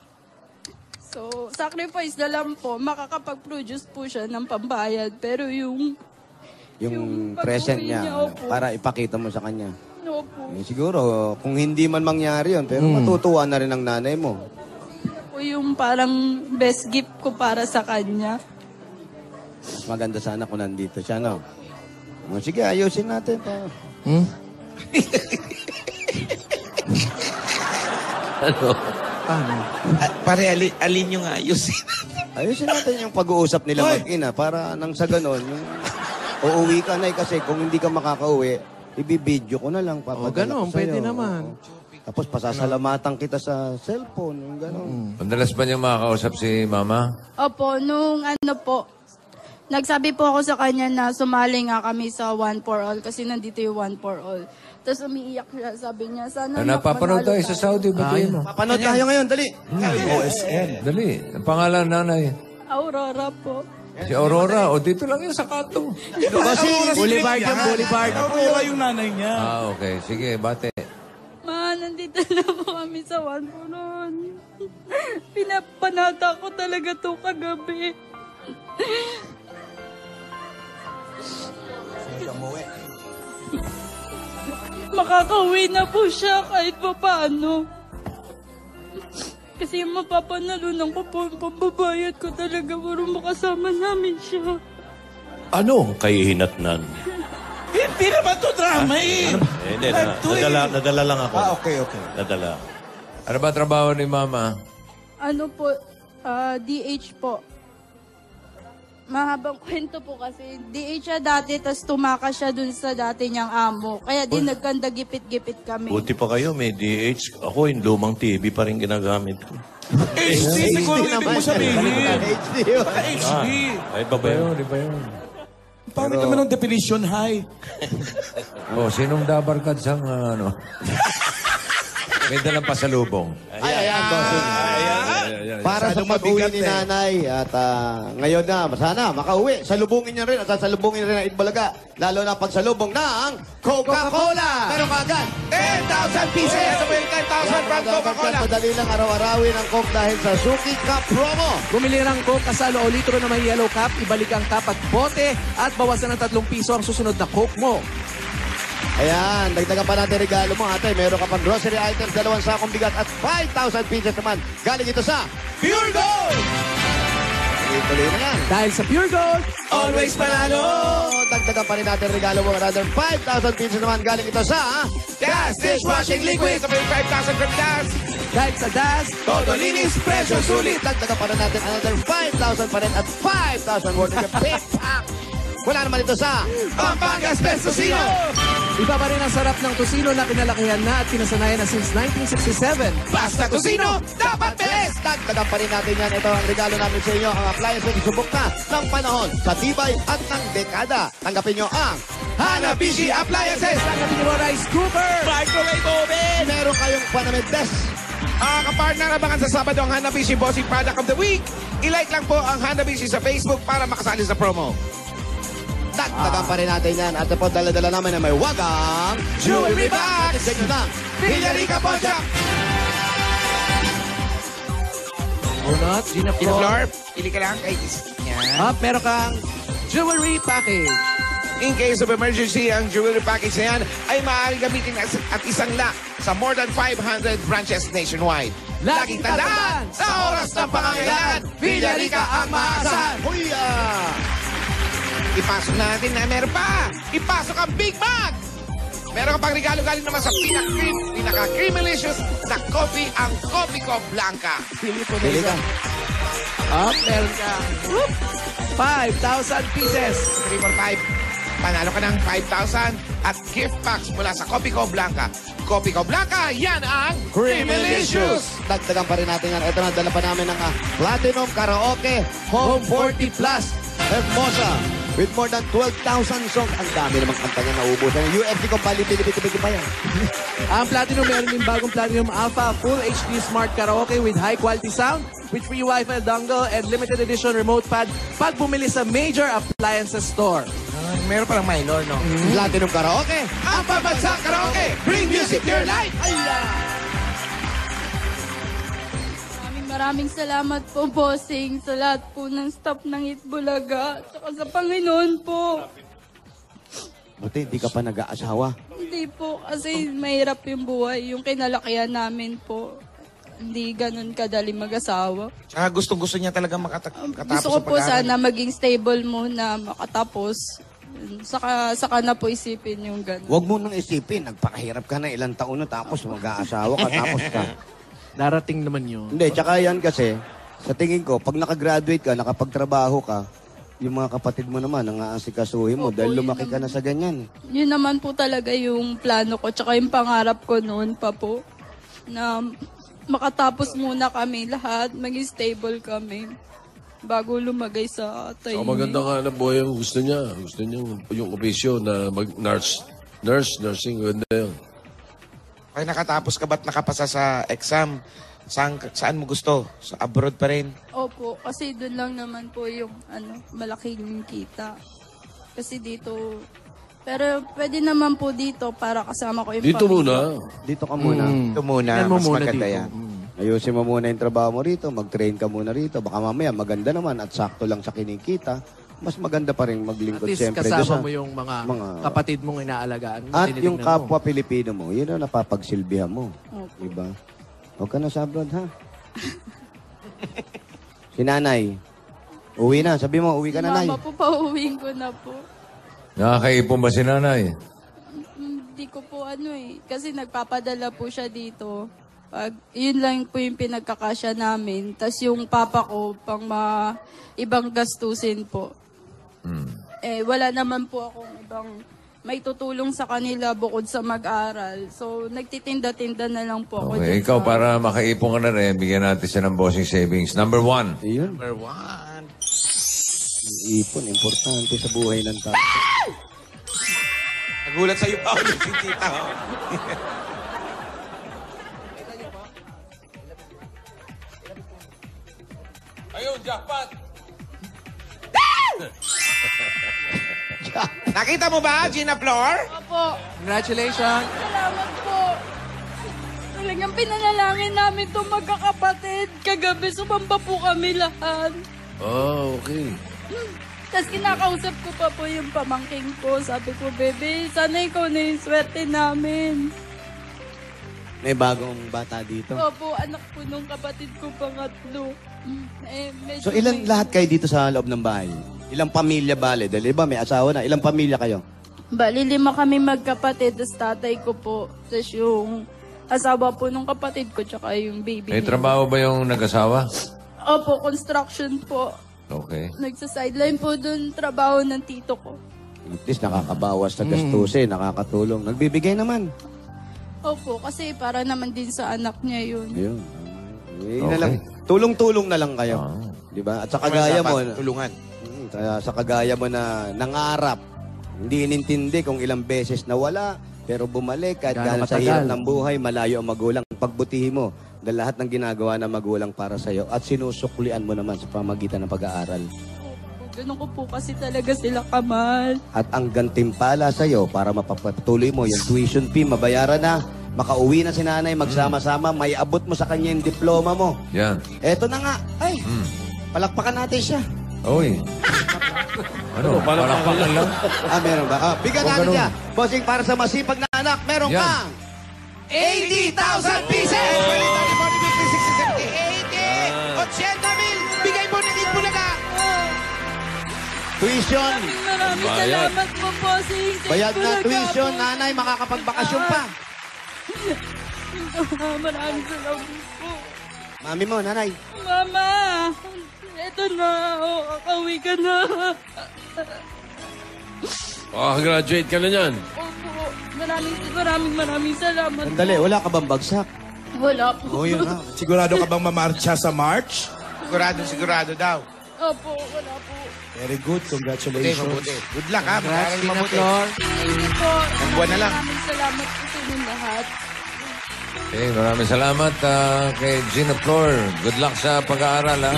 H: So, sacrifice na lang po. Makakapag-produce po siya ng pambayad. Pero yung
C: present
H: pag-uwi
C: niya,
H: opo.
C: para ipakita mo sa kanya.
H: Opo.
C: Siguro, kung hindi man mangyari yun, pero matutuwa na rin ang nanay mo.
H: Po yung parang best gift ko para sa kanya.
C: Mas maganda sana kung nandito siya, no? Sige, ayusin natin.
D: Paano?
E: Pare, alin yung ayusin?
C: Ayusin natin yung pag-uusap nila mag-ina para nang sa ganon, yung uuwi ka na kasi kung hindi ka makakauwi, ibibidyo ko na lang. Papadala
D: ganon,
C: ko sa'yo.
D: pwede naman.
C: Oo. Tapos pasasalamatan kita sa cellphone, yung ganon.
B: Madalas ba niyang makakausap si Mama?
H: Opo, nung ano po, nagsabi po ako sa kanya na sumali nga kami sa One for All kasi nandito yung One for All. Tapos umiiyak siya, sabi niya, sana
B: Napapanood tayo
H: manalo
B: sa Saudi. Ba't mo?
C: Papanood tayo ngayon, dali.
F: OSN.
B: Dali. Ang pangalan nanay.
H: Aurora po.
B: Si Aurora. O dito lang yung sa Kato.
C: Kasi
D: Boulevard yung Boulevard.
F: Aurora yung nanay niya.
B: Okay. Sige, bate.
H: Ma, nandito na po kami sa One for All. Pinapanata ko talaga to kagabi. Makakauwi na po siya kahit pa paano. Kasi mapapanalunan ko po yung pambabayad ko talaga para makasama namin siya.
G: Ano kay hinatnan?
F: Hindi naman to drama eh.
G: Hindi, nadala lang ako.
F: Okay.
G: Nadala.
B: Ano ba trabaho ni Mama?
H: Ano po, DH po. Mahabang kwento po kasi DH siya dati, tas tumakas siya dun sa dati niyang amo. Kaya din nagkanda gipit-gipit kami.
G: Buti pa kayo, may DH. Ako, yung lumang TV pa rin ginagamit ko.
F: HD siguro ibig mo sabihin.
C: HD yun.
F: HD.
G: Ay, ba ba yun?
B: Di ba yun?
F: Pangit naman ng definition, hi.
B: Oh, sinong dabarkad sa ano? May dalang pasalubong.
C: Ayan, bossing. Para sa pag-uwi ni nanay at ngayon na, sana makauwi. Salubungin niya rin at sasalubungin rin ang Itbulaga. Lalo na pagsalubong ng Coca-Cola. Pero kagad,
E: 10,000 pieces! Sabay 10,000 from Coca-Cola!
C: madali lang araw-arawin ang Coke dahil sa Suki Cup promo.
D: Bumili ng Coke kasalo o litro na may yellow cap, ibalik ang cap at bote at bawasan ng 3 piso ang susunod na Coke mo.
C: Ayan, dagdagan pa natin regalo mo, ate. Meron ka pang grocery items, 2 sakong bigat at 5,000 pieces naman. Galing ito sa
E: Pure Gold!
C: tuloy na yan.
D: Dahil sa Pure Gold,
E: Always panalo!
C: Dagdagan pa rin natin regalo mo, another 5,000 pieces naman. Galing ito sa
E: Das Dishwashing Liquid! Sabay 5,000 from Das!
D: dahil sa DAS,
E: Todo linis, presyo sulit!
C: Dagdagan pa rin natin another 5,000 pa rin at 5,000 worth of pick up. Wala naman ito sa
E: Pampangas Best Tocino!
D: iba pa rin ang sarap ng tocino na kinalakihan na at pinasanayan na since 1967.
E: Basta Tocino, dapat beles!
C: Dagdagan pa rin natin yan. Ito ang regalo namin sa inyo. Ang appliance na subok na ng panahon sa tibay at ng dekada. Tanggapin nyo ang
E: Hanabishi Appliances!
D: Tanggapin niyo Rice Cooker!
E: Microwave Oven!
C: meron kayong Panamid Best.
E: Kapartner, abangan sa Sabado ang Hanabishi Bossing Product of the Week. I-like lang po ang Hanabishi sa Facebook para makasali sa promo.
C: Dagdagan pa rin natin yan. At po dala-dala namin na may wagang
E: Jewelry Box!
C: Check nyo na.
E: Villarica Pontiac!
D: Unat, Gina
E: Gina
D: Flor.
E: Flor, pili ka lang kay yan.
D: At meron kang jewelry package.
E: In case of emergency, ang jewelry package na yan ay maaaring gamitin at isang lock sa more than 500 branches nationwide. Laging tandaan, sa oras ng pangangailangan, Villarica ang maasahan.
C: Huya!
E: Ipasok natin na meron pa. Ipasok ang Big Bag. Meron ka pang regalo galing naman sa pinaka-creamylicious na coffee, ang Coffee Co Blanca.
C: Pili ka.
D: At meron kang 5,000 pieces.
E: 3 for 5. Panalo ka ng 5,000 at gift packs mula sa Coffee Co Blanca. Coffee Co Blanca, yan ang Creamylicious!
C: Dagdagan pa rin natin yan. Ito na, dala pa namin ng Platinum Karaoke Home 40 Plus Hermosa with more than 12,000 songs. Ang dami namang kanta niya naubusan. UFC kung pali-pili-pili pa yan.
D: Ang Platinum, meron din bagong Platinum Alpha Full HD Smart Karaoke with high quality sound, with free Wi-Fi dongle and limited edition remote pad pag bumili sa major appliances store.
E: Meron parang minor, no?
C: Platinum Karaoke.
E: Ang Pambansa Karaoke! Bring music to your life!
H: Maraming salamat po, bossing, sa lahat po ng staff ng Itbulaga. Tsaka sa Panginoon po.
C: Buti, hindi ka pa nag-aasawa.
H: Hindi po, kasi mahirap yung buhay. Yung kinalakihan namin po. Hindi ganun kadali mag-asawa.
E: Tsaka gustong-gusto niya talaga makatapos
H: Gusto ko po sana maging stable muna, makatapos. Saka na po isipin yung ganun.
C: Huwag mo nang isipin. Nagpakahirap ka na ilang taon na tapos mag-aasawa ka tapos ka.
D: Darating naman yun.
C: Hindi, tsaka yan kasi, sa tingin ko, pag nakagraduate ka, nakapagtrabaho ka, yung mga kapatid mo naman, ang aasikasuhin mo,
H: Opo,
C: dahil
H: yun
C: lumaki ka na sa ganyan.
H: Yun naman po talaga yung plano ko, tsaka yung pangarap ko noon pa po, na makatapos muna kami lahat, maging stable kami, bago lumagay sa
A: So,
H: tayo.
A: maganda nga na buhay ang gusto niya. Gusto niya yung opisyo na mag-nurse. Nursing, ganda yun.
E: Ay, nakatapos ka ba't nakapasa sa exam? Saan mo gusto? Sa abroad pa rin?
H: Opo, kasi doon lang naman po yung malaking kita. Kasi dito, pero pwede naman po dito para kasama ko yung
A: Dito
H: pamilya.
A: muna.
C: Dito ka muna.
E: Ito muna,
D: Yan mo
E: mas
D: muna
E: maganda
D: dito.
E: yan.
C: Ayusin mo muna yung trabaho mo rito, mag-train ka muna rito. Baka mamaya maganda naman at sakto lang sa kinikita. Mas maganda pa rin
D: At
C: maglingkod
D: least
C: siyempre doon
D: kasama
C: sa-
D: mo yung mga kapatid mong inaalagaan.
C: At
D: Tinitignan
C: yung
D: mo.
C: kapwa Pilipino mo, yun ang napapagsilbihan mo.
H: Opo.
C: Diba? Huwag ka na sa abroad, ha? Si nanay. Uwi na. Sabi mo, uwi ka na, nay.
H: Mama po, pauwiin ko na po.
B: Nakakaipon ba si nanay?
H: Hindi ko po kasi nagpapadala po siya dito. Yun lang po yung pinagkakasya namin. Tapos yung papa ko, pang ibang gastusin po. Wala naman po akong ibang may tutulong sa kanila bukod sa mag-aral. So, nagtitinda-tinda na lang po ako.
B: Okay,
H: dyan
B: ikaw
H: sa-
B: para makaipon ka na rin, bigyan natin siya ng bossing savings. Number 1.
C: Ayun.
E: Number 1.
C: Ipon, importante sa buhay ng tao.
E: Nagulat sa'yo pa ulit si tita. Oh.
B: Ayun, jackpot!
E: Nakita mo ba, Gina Flor?
H: Opo.
D: Congratulations.
H: Salamat po. Talagang pinanalangin namin itong magkakapatid. Kagabi, sumamba po kami lahat.
A: Oh, okay.
H: Tapos kinakausap ko pa po yung pamangking ko. Sabi ko, bebe, sana ikaw na yung swerte namin.
C: May bagong bata dito.
H: Opo, anak po nung kapatid ko pangatlo.
C: So ilan lahat kayo dito sa loob ng bahay? Ilang pamilya bale? Dahil iba may asawa na. Ilang pamilya kayo?
H: Bali, 5 kami magkapatid. Tapos tatay ko po. Tapos yung asawa po nung kapatid ko. Tsaka yung baby
B: May
H: niya.
B: trabaho ba yung nag-asawa?
H: Opo, construction po.
B: Okay.
H: Nagsa-sideline po dun trabaho ng tito ko.
C: At least nakakabawas sa gastusin, nakakatulong. Nagbibigay naman.
H: Opo, kasi para naman din sa anak niya yun.
C: Ayun. Yun na lang. Tulong-tulong na lang kayo. Di ba? At sa kagaya mo,
E: Tulungan.
C: sa kagaya mo na nangarap, hindi inintindi kung ilang beses nawala, pero bumalik kahit gano'n sa hirap ng buhay, malayo ang magulang. Pagbutihin mo dahil lahat ng ginagawa ng magulang para sa'yo at sinusuklian mo naman sa pamagitan ng pag-aaral.
H: Ganun ko po kasi talaga sila kamahal.
C: At ang gantimpala sa'yo para mapapatuloy mo yung tuition fee, mabayaran na, makauwi na si nanay, magsama-sama, may abot mo sa kanya yung diploma mo.
B: Yan.
C: Eto na nga. Ay, palakpakan natin siya.
B: Uy. Ano? Palakpakan lang?
C: Meron ba? Bigyan
B: Huwag
C: natin
B: ganun.
C: siya. Bossing, para sa masipag na anak, meron
B: Yan.
C: kang
E: 80,000 pieces! Balita ni Bonnie Bill, 60, 70, 80! 80,000! Bigay mo na din po na ka!
C: tuition.
H: Maraming
A: Bayad.
H: salamat po, bossing. Thank
C: Bayad
H: you
C: na
H: talaga
C: tuition,
H: po.
C: nanay, makakapagbakasyon pa.
H: Maraming salamat po.
C: Mami mo, nanay.
H: Mama, eto na. Kakauwi ka na.
A: Graduate ka na yan.
H: Opo, maraming salamat
C: Sandali,
H: po.
C: wala ka bang bagsak?
H: Wala po.
F: Oh, yun na. Sigurado ka bang mamarcha sa March?
E: Sigurado daw.
H: Opo, wala po.
F: Very good.
E: Mabuti,
F: Congratulations.
E: mabuti. Good luck ha.
D: Congrats,
E: Mag-aaral
D: Tina
E: mabuti.
D: Flor.
H: Thank you po.
E: buwan na lang.
H: Maraming salamat po sa inyong lahat.
B: Okay, maraming salamat kay Gina Flor. Good luck sa pag-aaral, ha?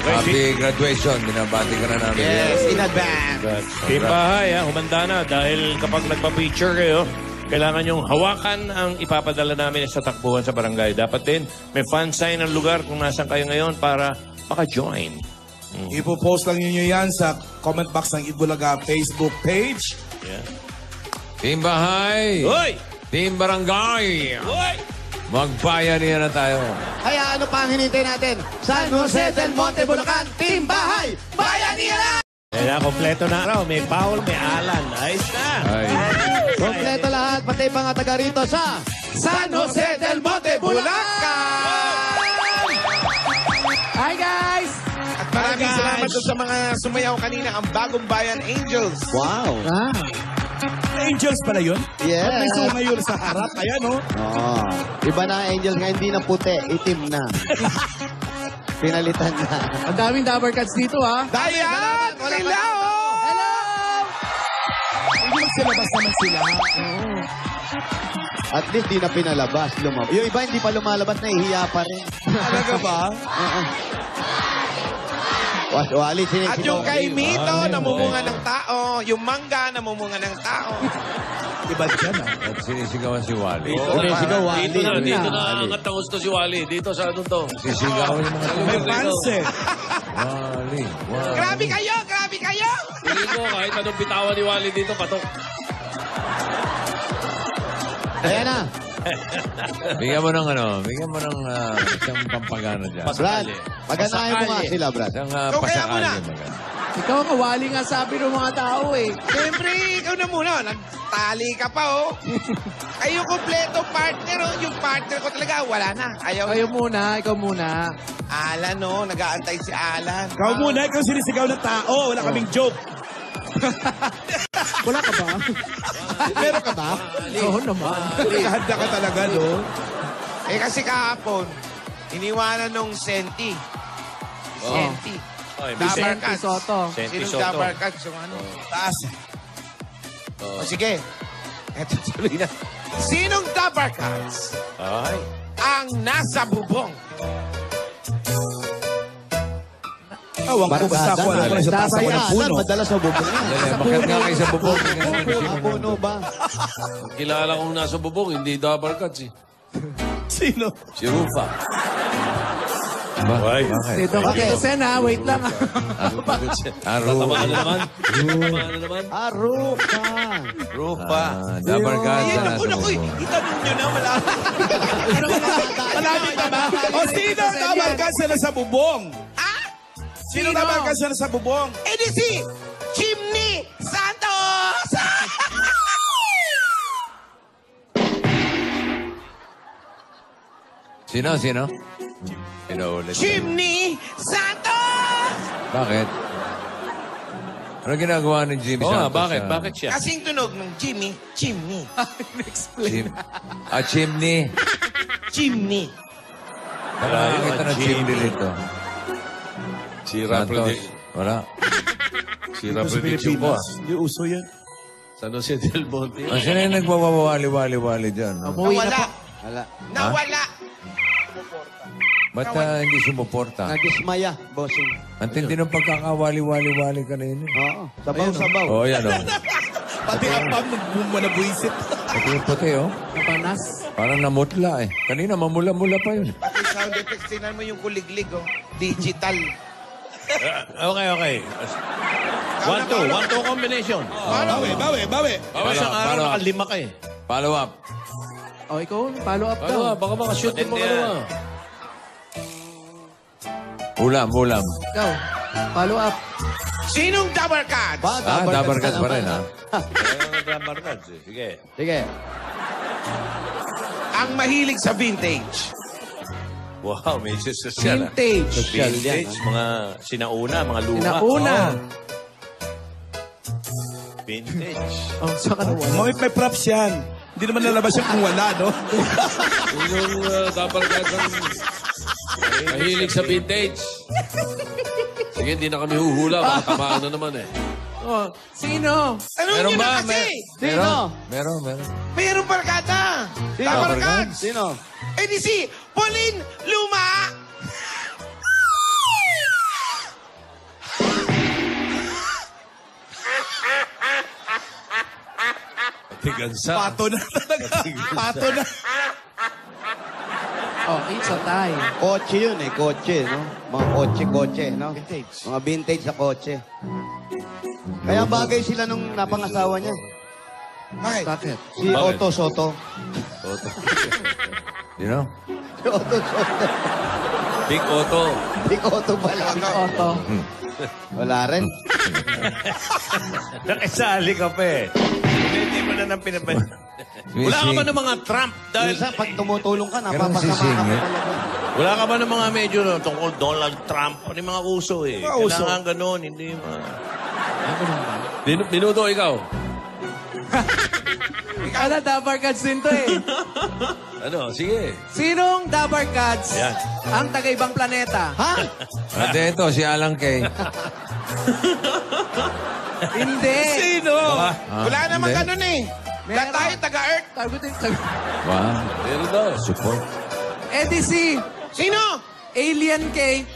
B: Happy graduation. Binabati ka na namin.
E: Yes, in advance.
G: Team bahay, humanda na dahil kapag nagpa-picture kayo, kailangan yung hawakan ang ipapadala namin sa takbuhan sa barangay. Dapat din may fan sign ng lugar kung nasan kayo ngayon para maka-join.
F: Ipo-post lang ninyo yan sa comment box ng Itbulaga Facebook page.
B: Team Bahay!
G: Hoy!
B: Team Barangay!
G: Hoy!
B: Magbayanihan na tayo.
C: Kaya ano pa ang hinintay natin? San Jose del Monte, Bulacan, Team Bahay! Bayanihan na!
G: Kaya kompleto na raw. May Paul, may Alan. Ayos na!
B: Ay.
C: Kompleto lahat, pati mga taga rito sa San Jose del Monte, Bulacan!
D: Hi, guys!
E: At maraming salamat doon sa mga sumayaw kanina, ang Bagong Bayan Angels.
C: Wow!
F: Angels pala yun?
C: Yes.
F: At may sunga yun sa harap. Ayan, oh.
C: Iba na angels nga, hindi na puti, itim na. Pinalitan na.
D: Ang daming Dabber Cats dito, ha?
E: Ayan! Sila, oh!
D: Hello!
F: Hindi magsilabas naman sila.
C: At least di na pinalabas. Yung iba hindi pa lumalabas, nahihiya pa rin.
F: Talaga ba?
C: Wali,
E: At yung kay Mito, namumunga ng tao. Yung mangga, namumunga ng tao.
F: Diba dyan, ah?
B: At sinisigawan si Wally.
C: Sigaw, Wali.
A: Dito na angat ang gusto si Wally. Dito sa ano to.
B: Sisigawan yung mga
F: May fans eh.
B: Wally. Wally.
E: Grabe kayo! Grabe kayo!
A: Hindi ko kahit anong bitawan ni Wally dito, patok.
C: Ayan na.
B: Bigyan mo ng bigyan mo ng isang pampagana dyan.
C: Brad, paganahin mo nga sila, Brad.
B: Isang
E: Ikaw kaya
B: pasakali.
E: muna.
B: Maganda.
D: Ikaw ang kawali nga sabi ng mga tao, eh.
E: Siyempre, ikaw na muna. Nagtali ka pa, oh. Kayo kompleto partner, oh. Yung partner ko talaga, wala na. Ayaw.
D: Ikaw muna.
E: Alan, oh. Nag-aantay si Alan.
F: Ikaw muna, ikaw sinisigaw na tao. Wala kaming joke.
D: Wala ka ba?
F: Meron ka ba?
D: Oo naman.
F: Nakahanda ka talaga, no?
E: Eh, kasi kahapon, iniwanan nung Senti. Senti.
G: Ay,
E: Dabar
D: Senti
E: Cats.
D: Soto.
G: Senti
E: Sinong
G: Soto.
E: Dabar Cats? Yung ano?
F: Taas.
E: O sige. Eto tuloy na. Sinong Dabar Cats
G: Ay.
E: ang nasa bubong?
F: Awang ko basta ako. Alam ko na sa taas ako ng puno.
C: Madalas sa bubong yan.
B: Bakit nga kayo sa bubong?
C: Ang puno ba?
A: Ang kilala kong nasa bubong, hindi Dabar Cats eh.
F: Sino?
A: Si Rufa.
G: Ay.
B: Bakit?
D: Dito ka kay Sen, ha? Wait lang, ha?
A: Tatamaan na naman. Tatamaan na naman.
C: Aruka.
B: Rupa. Dabar Cats na nasa bubong.
F: Itanong nyo na, malapit. Malapit na ba? O sino ang tabarkas na nasa bubong? Sino ang tabarkas na nasa bubong?
E: EDC! Chimney Santos!
B: Sino? Sino ulit?
E: Chimney Santos!
B: Bakit? Ano ginagawa ni Jimmy
G: Oo nga,
B: Santos?
G: bakit? Bakit siya?
E: Kasing tunog ng Jimmy, Chimney.
B: Chimney.
E: Chimney.
B: Nakakita ng chimney dito.
A: Sira
B: Santos.
A: prediction.
B: Wala.
A: Sira prediction ko ah.
F: Hindi uso yan.
A: San Jose del Monte.
B: Sino yung nagwawawali-wali dyan? No?
D: Umuwi na
E: Nawala.
D: po.
C: Wala.
E: Nawala.
B: Ba't hindi sumuporta?
C: Nadismaya, bossing.
B: Ang tindi ng pagkakawali-wali-wali kanina.
C: Oo. Sabaw-sabaw.
B: Oo, yan o.
F: Pati ang pam, nabuisit.
B: Pati yung puti, oh.
D: Napanas.
B: Parang namutla, eh. Kanina, mamula-mula pa yun.
E: Pati sound effects, tingnan mo yung kuliglig, oh. Digital.
G: Okay. 1-2 combination.
F: Bawi.
G: Bawa isang araw,
B: Follow up.
G: nakalima ka eh.
B: Follow up.
D: O, ikaw, follow up
A: Ano
D: daw.
A: baka makashoot yung mga
G: Matindi
A: ano
B: Ulam.
D: Ikaw, follow up.
E: Sinong Dabar Cats?
B: Dabar Cats pa rin, ha?
G: Dabar Cats eh. Sige.
C: Sige.
E: Ang mahilig sa vintage.
G: Wow, may social ah.
D: Vintage.
C: Social yan,
G: Vintage, mga sinauna, mga luma.
D: Sinauna.
G: Vintage.
D: Oh, saan ka nawala?
F: May props yan. Hindi naman lalabas yan kung wala, no?
A: Yung Dabar Cats ang mahilig sa vintage. Sige, hindi na kami huhula. Baka tamaan na naman eh.
D: Oh, sino?
E: Ano
B: Meron
E: nyo
B: ba?
E: na kasi?
B: Meron. Meron.
E: Mayroong barkada.
C: Sino?
E: Dabar
B: Dabar
E: Cats.
C: Sino?
E: EDC, Pauline Luma.
A: Tigansa.
F: Pato na talaga. Pato na.
D: Oh, it's a tie.
C: Kotse yun eh. Kotse, no? Mga kotse, no?
E: Vintage.
C: Mga vintage na kotse. Kaya bagay sila nung napangasawa niya.
E: Bakit?
D: Bakit?
C: Si Otto Soto.
B: You know?
C: Si Otto Soto.
A: Big Otto.
C: Big Otto pala.
D: Otto.
C: Wala rin.
G: Nakisali ka pa eh. Hindi mo na nang pinapay. Wala ka ba ng mga Trump? Dahil
C: Minsan, pag tumutulong ka,
B: Ganun
C: napapasama ka
B: sisingit.
C: pa talaga.
G: wala ka ba ng mga medyo no, tungkol Donald Trump? Ano yung mga uso eh?
F: Mga uso.
G: Kailangan ganun, hindi mga...
A: Minuto ikaw.
D: Ano, Dabar Cats din to eh.
A: Ano, sige.
D: Sinong Dabar Cats
G: Ayan.
D: ang taga-ibang planeta?
C: Ha?
B: At ito, si Alang Kay.
D: Hindi.
F: Sino?
E: Wala namang
B: hindi.
E: ganun eh. Lahat tayo taga-Earth.
B: Wow.
A: Meron daw.
B: Support.
D: EDC,
E: Sino?
D: Alien K.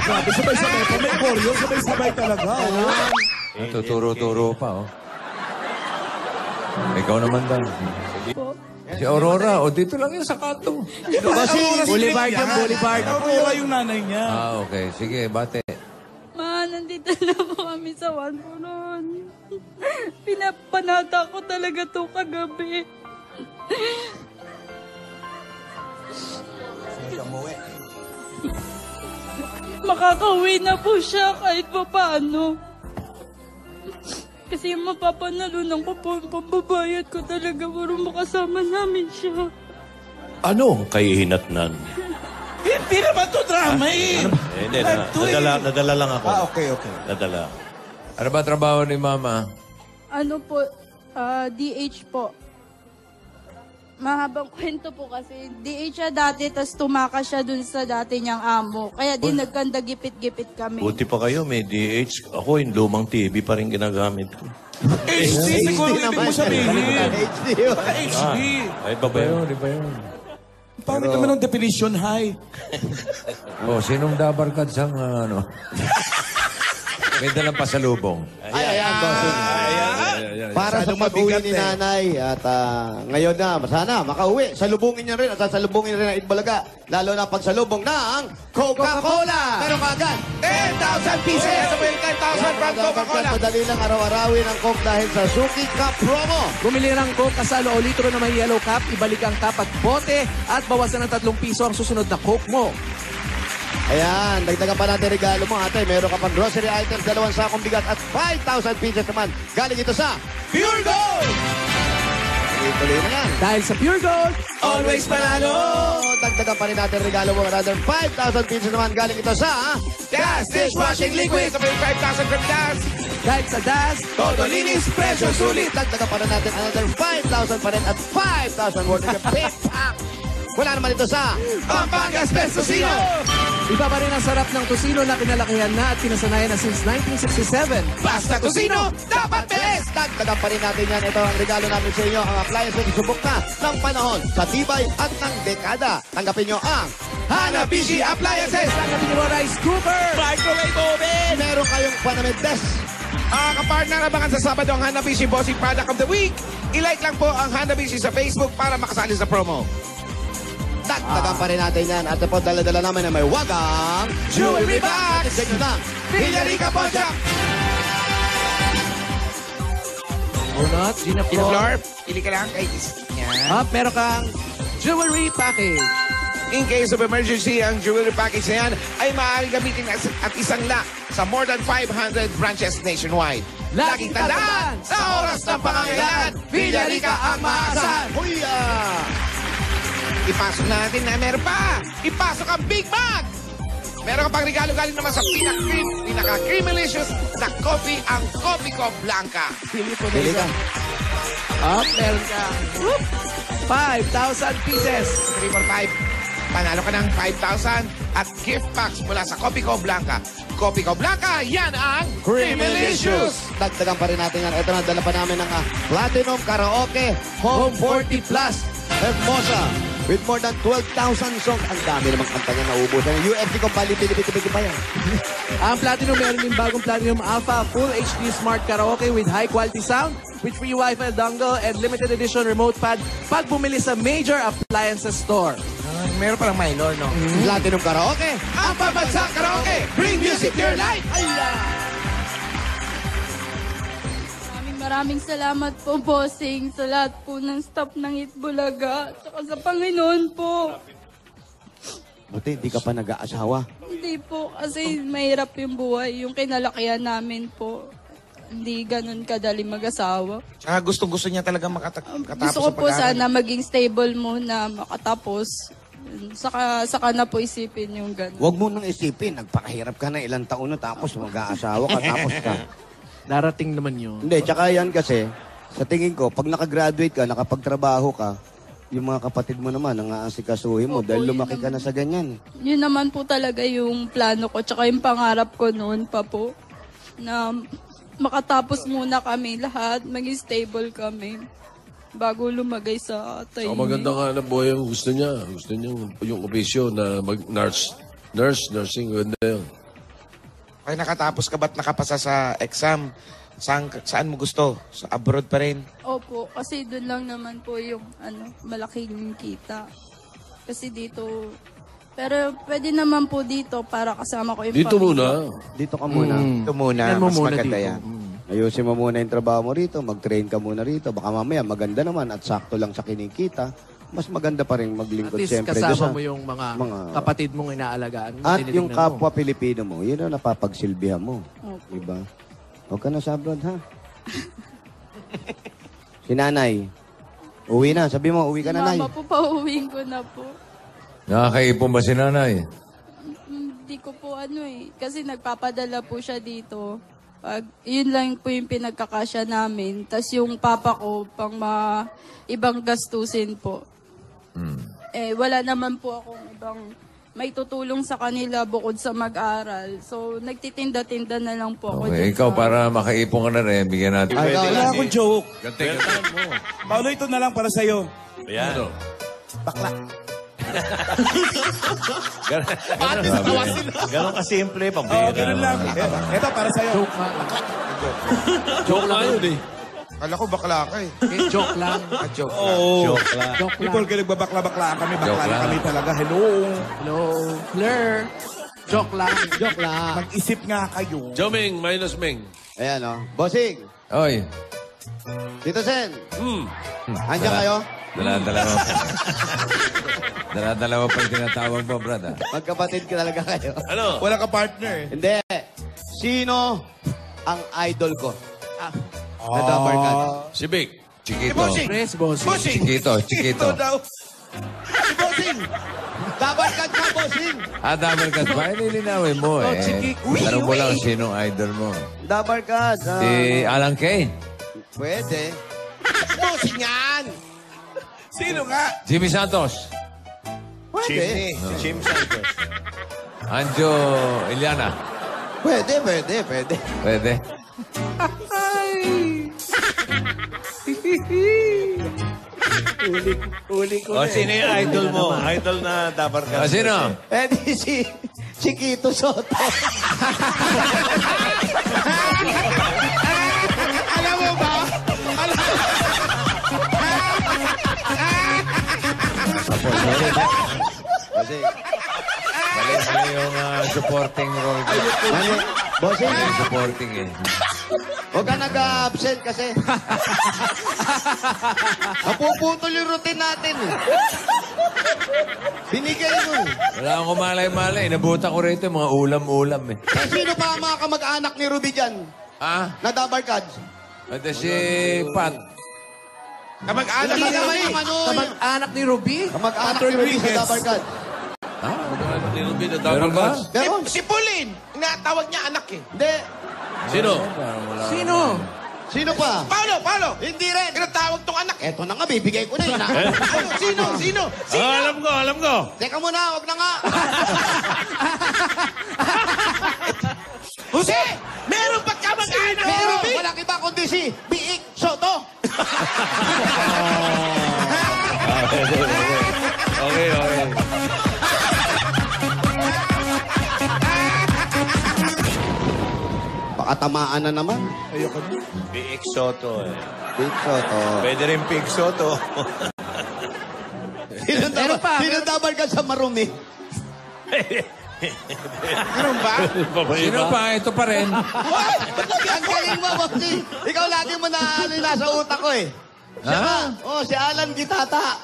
F: Grabe, sabay-sabay pa. May koryo, sabay-sabay talaga. Oh.
B: Tuturo-turo pa, oh. Ikaw naman daw.
H: Po.
B: Si Aurora, o dito lang yun sa kanto.
D: Boulevard yung Boulevard.
F: Aurora yung nanay niya.
B: Okay. Sige, bate.
H: Ma, nandito na po kami sa Wanpuron. Pinapanata ko talaga to kagabi. Makakauwi na po siya kahit pa paano. Kasi mapapanalunan ko po yung pambabayad ko talaga para makasama namin siya.
G: Ano kay hinatnan?
F: Hindi naman to drama eh.
G: Hindi, nadala lang ako.
F: Okay.
G: Nadala.
B: Ano ba trabaho ni Mama?
H: Ano po, DH po. Mahabang kwento po kasi DH siya dati, tapos tumakas siya dun sa dati niyang amo. Kaya di nagkanda gipit-gipit kami.
G: Buti pa kayo, may DH. Ako, yung lumang TV pa rin ginagamit ko.
F: HD siguro ibig mo sabihin.
C: HD yun.
F: HD.
G: Ay, ba ba yun?
B: Di ba yun?
F: Pangit naman ng definition, high.
B: Oh, sinong dabarkad sa ano? May dalang pasalubong.
C: Ayan, bossing. Para sa pag-uwi ni nanay at ngayon na, sana makauwi. Salubungin niya rin at sasalubungin rin ang Itbulaga. Lalo na pagsalubong ng Coca-Cola. Meron ka agad.
E: 10,000 pieces! Sabay 10,000 from Coca-Cola!
C: Madali lang araw-arawin ang Coke dahil sa Suki Cup promo.
D: Bumili ng Coke kasalo o litro na may yellow cup, ibalik ang cup at bote at bawasan ng 3 piso ang susunod na Coke mo.
C: Ayan, dagdagan pa natin regalo mo, ate. Meron ka pang grocery items, 2 sakong bigat at 5,000 pieces naman. Galing ito sa
E: Pure Gold!
C: tuloy na yan.
D: Dahil sa Pure Gold,
E: Always panalo!
C: Dagdagan pa rin natin regalo mo, another 5,000 pieces naman. Galing ito sa
E: Das Dishwashing Liquid! Sabay 5,000 from Das!
D: dahil sa DAS,
E: Todo linis, presyo sulit!
C: Dagdagan pa rin natin another 5,000 pa rin at 5,000 worth of pay pack. Wala naman ito sa
E: Pampangas Best Tocino!
D: iba pa rin ang sarap ng tocino na kinalakihan na at pinasanayan na since 1967.
E: Basta Tocino, dapat bilis!
C: Dagdagan pa rin natin yan. Ito ang regalo namin sa inyo. Ang appliance na subok na ng panahon sa tibay at ng dekada. Tanggapin nyo ang
E: Hanabishi Appliances!
D: Tanggapin niyo ang rice cooker,
E: Microwave Oven!
C: meron kayong Panamid Best.
E: Kapartner, abangan sa Sabado ang Hanabishi Bossing Product of the Week. I-like lang po ang Hanabishi sa Facebook para makasali sa promo.
C: Dagdagan pa rin natin yan. At po, dala-dala namin na may wagang
E: Jewelry Box!
C: Sa inyo na.
E: Villarica Pontiac!
D: Unot, Gina Flor.
E: Flor, pili ka lang kay yan.
D: At meron kang jewelry package.
E: In case of emergency, ang jewelry package na yan ay maaaring gamitin at isangla sa more than 500 branches nationwide. Laging tandaan, sa oras ng pangangailangan, Villarica ang maasahan.
C: Huya!
E: Ipasok natin na meron pa. Ipasok ang Big Mac. Meron ka pang regalo galing naman sa pinaka-creamylicious na coffee, ang Coffee Co Blanca.
C: Pili ka.
D: At meron kang 5,000 pieces.
E: 3 for 5. Panalo ka ng 5,000 at gift packs mula sa Coffee Co Blanca. Coffee Co Blanca, yan ang Creamylicious.
C: Dagdagan pa rin natin yan. Ito na, dala pa namin ng Platinum Karaoke Home 40 Plus Hermosa. With more than 12,000 songs. Ang dami namang kanta niya nauubusan. UFC kung pali-pili-pili pa yan.
D: Ang Platinum, meron din bagong Platinum Alpha Full HD Smart Karaoke with high quality sound, with free Wi-Fi dongle and limited edition remote pad pag bumili sa major appliances store.
E: Meron palang minor, no?
C: Platinum Karaoke.
E: Ang Pambansang Karaoke, bring music to your life.
H: Maraming salamat po, bossing, sa lahat po ng staff ng Itbulaga. Tsaka sa Panginoon po.
C: Buti, hindi ka pa nag-aasawa.
H: Hindi po, kasi mahirap yung buhay. Yung kinalakihan namin po. Hindi ganun kadali mag-asawa.
E: Tsaka gustong-gusto niya talaga makatapos
H: Gusto ko
E: sa
H: po
E: pag-aaral.
H: sana maging stable muna, makatapos. Saka na po isipin yung ganun.
C: Huwag mo nang isipin. Nagpakahirap ka na ilang taon na tapos mag-aasawa ka tapos ka.
D: Darating naman yun.
C: Hindi, tsaka yan kasi, sa tingin ko, pag nakagraduate ka, nakapagtrabaho ka, yung mga kapatid mo naman, ang aasikasuhin mo
H: Opo,
C: dahil
H: yun
C: lumaki ka na sa ganyan.
H: Yun naman po talaga yung plano ko, tsaka yung pangarap ko noon pa po, na makatapos muna kami lahat, maging stable kami, bago lumagay sa tayo.
A: So, maganda nga na buhay ang gusto niya. Gusto niya yung opisyo na mag-nurse. Nursing, ganda yun.
E: Ay, nakatapos ka ba't nakapasa sa exam? Saan mo gusto? Sa abroad pa rin?
H: Opo, kasi doon lang naman po yung malaking kita. Kasi dito, pero pwede naman po dito para kasama ko yung
A: Dito
H: pamilya.
A: muna.
C: Dito ka muna.
E: Ito muna,
D: Yan mo
E: mas
D: muna
E: maganda
D: dito.
E: yan.
C: Ayusin mo muna yung trabaho mo rito, mag-train ka muna rito. Baka mamaya maganda naman at sakto lang sa kinikita. Mas maganda pa rin
D: At
C: maglingkod
D: least
C: siyempre.
D: kasama
C: doon sa-
D: mo yung mga
C: mga-
D: kapatid mong inaalagaan.
C: At
D: Tinitignan
C: yung
D: mo.
C: kapwa Pilipino mo, yun ang napapagsilbihan mo.
H: Opo.
C: Diba? Huwag ka na sa abroad, ha? Si nanay, uwi na. Sabi mo, uwi ka na, nay.
H: Mama po, pauwiin ko na po.
B: Nakakaipon ba si nanay?
H: Hindi ko po kasi nagpapadala po siya dito. Yun lang po yung pinagkakasya namin. Tapos yung papa ko, pang ibang gastusin po. Wala naman po akong ibang may tutulong sa kanila bukod sa mag-aral. So, nagtitinda-tinda na lang po ako.
B: Okay, ikaw para makaipon ka na rin, bigyan natin.
F: Wala akong joke.
A: Gantay mo.
F: Paolo, ito na lang para sa'yo.
G: Ayan.
F: Bakla.
G: Ganon kasimple,
F: Oo,
G: pambira.
F: ganun lang. Ito para sa'yo.
A: Joke lang yun eh.
E: Kala ko bakla ka eh.
D: Joke lang.
E: Joke.
F: Oo.
G: Joke lang.
D: Joke lang.
F: People ka nagbabakla-bakla kami. Bakla
B: Joke
F: na
B: lang.
F: kami talaga. Hello.
D: Hello. Fleur. Joke lang.
C: Joke lang.
F: Mag-isip nga kayo.
A: Joming minus Ming.
C: Ayan, oh. Bossing,
B: Oy,
C: Tito Sen,
A: Hmm.
C: andyan kayo?
B: dala-dalawa pa. Dala-dalawa pa yung tinatawag mo, brad. ah.
C: Magkapatid ka talaga kayo.
A: Ano?
F: Wala ka partner.
C: Hindi. Sino ang idol ko? Na Dabber Cat.
A: Si Vic.
B: Chiquito.
D: Press, boss.
E: Bossing!
B: Chiquito.
E: daw.
C: Bossing! Dabber Cat ka, Bossing!
B: Dabber Cat ba? Lilinawin mo eh. Tanong mo lang sinong idol mo.
C: Dabber Cat.
B: Si Alan Kay.
C: Pwede.
E: Bossing yan!
F: Sino nga?
B: Jimmy Santos.
C: Pwede.
G: Chim Santos.
B: Anjo Iliana.
C: Pwede.
B: Pwede.
D: Uli ko
G: O, sino yung idol mo? Idol na dabar ka.
B: Sino?
C: Eh di si Chiquito Soto.
E: Alam mo ba?
C: Bossing.
B: Mali yung supporting role.
C: Mali. Bossing,
B: Yung supporting eh.
C: huwag ka nag-absent kasi. Napuputol yung routine natin. Binigay mo.
B: Wala akong kumalay-malay. Nabuta ko rito yung mga ulam-ulam eh.
C: Eh, sino pa ang mga kamag-anak ni Ruby dyan? Na Dabber Cat?
B: Ito si Pat.
E: Kamag-anak
C: Hindi
E: ka
C: naman
E: naman
C: yung ano.
D: Kamag-anak ni Ruby?
C: Kamag-anak ni Ruby sa Dabber Cat.
A: Ni Ruby na Dabber
B: Meron ba?
A: Cats.
C: Pero,
E: Si Pauline! Inatawag niya anak eh.
C: hindi.
A: Sino?
D: Sino?
C: Sino pa?
E: Paolo!
C: Hindi rin.
E: Inatawag tong anak eh.
C: Eto na nga, bibigay ko na yun. ha?
E: Ano? Sino?
A: Alam ko.
C: Teka muna, huwag na nga.
E: Jose! Meron pa kamag-anak ni
C: Pero,
E: Ruby!
C: walang iba kundi si Biik Soto.
A: Okay.
C: Baka tamaan na naman.
F: Ayoko na.
G: Biik Soto eh.
C: Biik Soto.
G: Pwede rin Pig Soto.
C: Sino Dabber Cat sa marumi?
E: Meron ba?
B: Sino pa? Ito pa rin.
C: Ang galing mo, Bossy. Ikaw lagi mo na ano yung nasa utak ko eh. Siya ba? Oh, si Alan Gitata.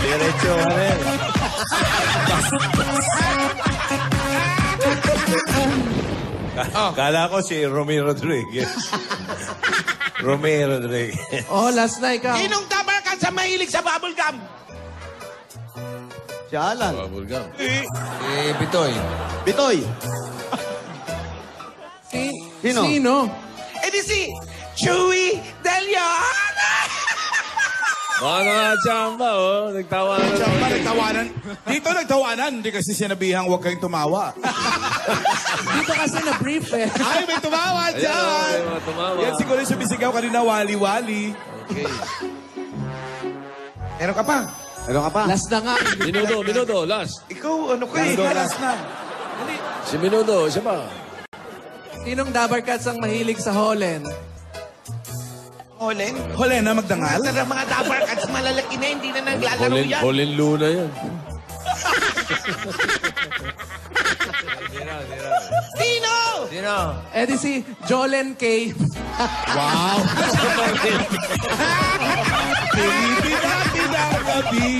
G: Diretso ka rin. Kala ko si Romy Rodriguez. Romy Rodriguez.
D: Oh, last na ikaw.
E: Sinong dabar ka sa mahilig sa bubble gum?
C: Si Alan.
A: Bubblegum.
B: Bitoy.
C: Bitoy. Sino?
D: Sino?
E: Eh di si Chewy De Leon!
A: Mga chamba, oh. Nagtawa na.
F: Siya pa nagtawanan. Dito nagtawanan. Hindi kasi sinabihang huwag kayong tumawa.
D: Dito kasi na-brief eh.
F: Ay, may tumawa
A: Ayan,
F: dyan.
A: may mga tumawa.
F: Yan siguro yung sumisigaw kanina, wali-wali.
A: Okay.
E: Meron ka pa?
C: Ano ka pa?
D: Last na nga.
A: Minuto, last.
E: Ikaw, ano ka eh?
F: Last na.
A: Si Minuto, siya ba?
D: Sinong Dabber Cats ang mahilig sa Holland?
E: Olen?
F: Holena, magdangal.
E: Tara mga dabar cats malalaki na, hindi na naglalaro yan.
A: Colin Luna yan.
E: Sino?
B: Sino?
D: Eh di si Jolen K.
F: Wow. Pilipitin ang gabi.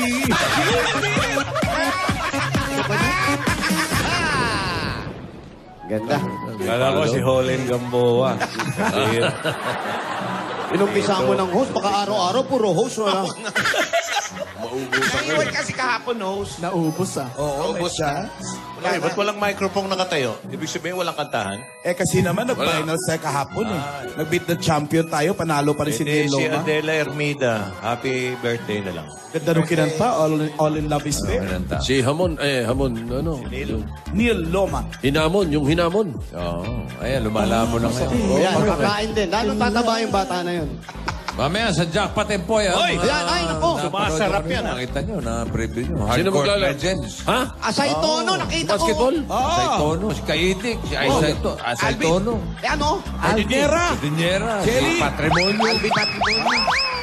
C: Ganda.
G: Kala ko si Holland Gamboa.
C: Inumpisa mo ng host, baka araw-araw puro host. Wala.
E: Naiwan kasi kahapon, host.
D: Naubos ah.
F: Oo, may chance.
G: Ay, ba't walang microphone nakatayo? Ibig sabihin walang kantahan?
F: Eh kasi naman, nag-finals tayo kahapon eh. Nag-beat the champion tayo, panalo pa rin si
G: Hindi,
F: Neil
G: si
F: Loma.
G: Adela Hermida. Happy birthday na lang.
F: Ganda nung kinanta, All in Love is Fair.
B: Kinanta.
A: Si Hamon, ano?
F: Neil Loma.
A: Hinamon, yung hinamon.
B: Oo. Ayan, lumalamo na ngayon.
C: Yan, kakain din. Lalo tataba yung bata na yun.
B: Mamaya sa Jackpot Empoy, ha?
G: Oy!
C: Ayan, ay, naku.
G: Sumasarap yan, ha?
B: Nakita nyo, na-preview nyo.
A: Sino
B: Hardcore
A: maglalaro?
B: Legends.
A: Ha?
C: Asay Tono, nakita ko.
A: Basketball?
B: Asay Tono, si Kaitik, si Asay Tono.
C: Eh ano?
F: Aldera.
B: Dinera,
F: Jerry.
B: si Patrimonio.
C: Albi Patrimonio.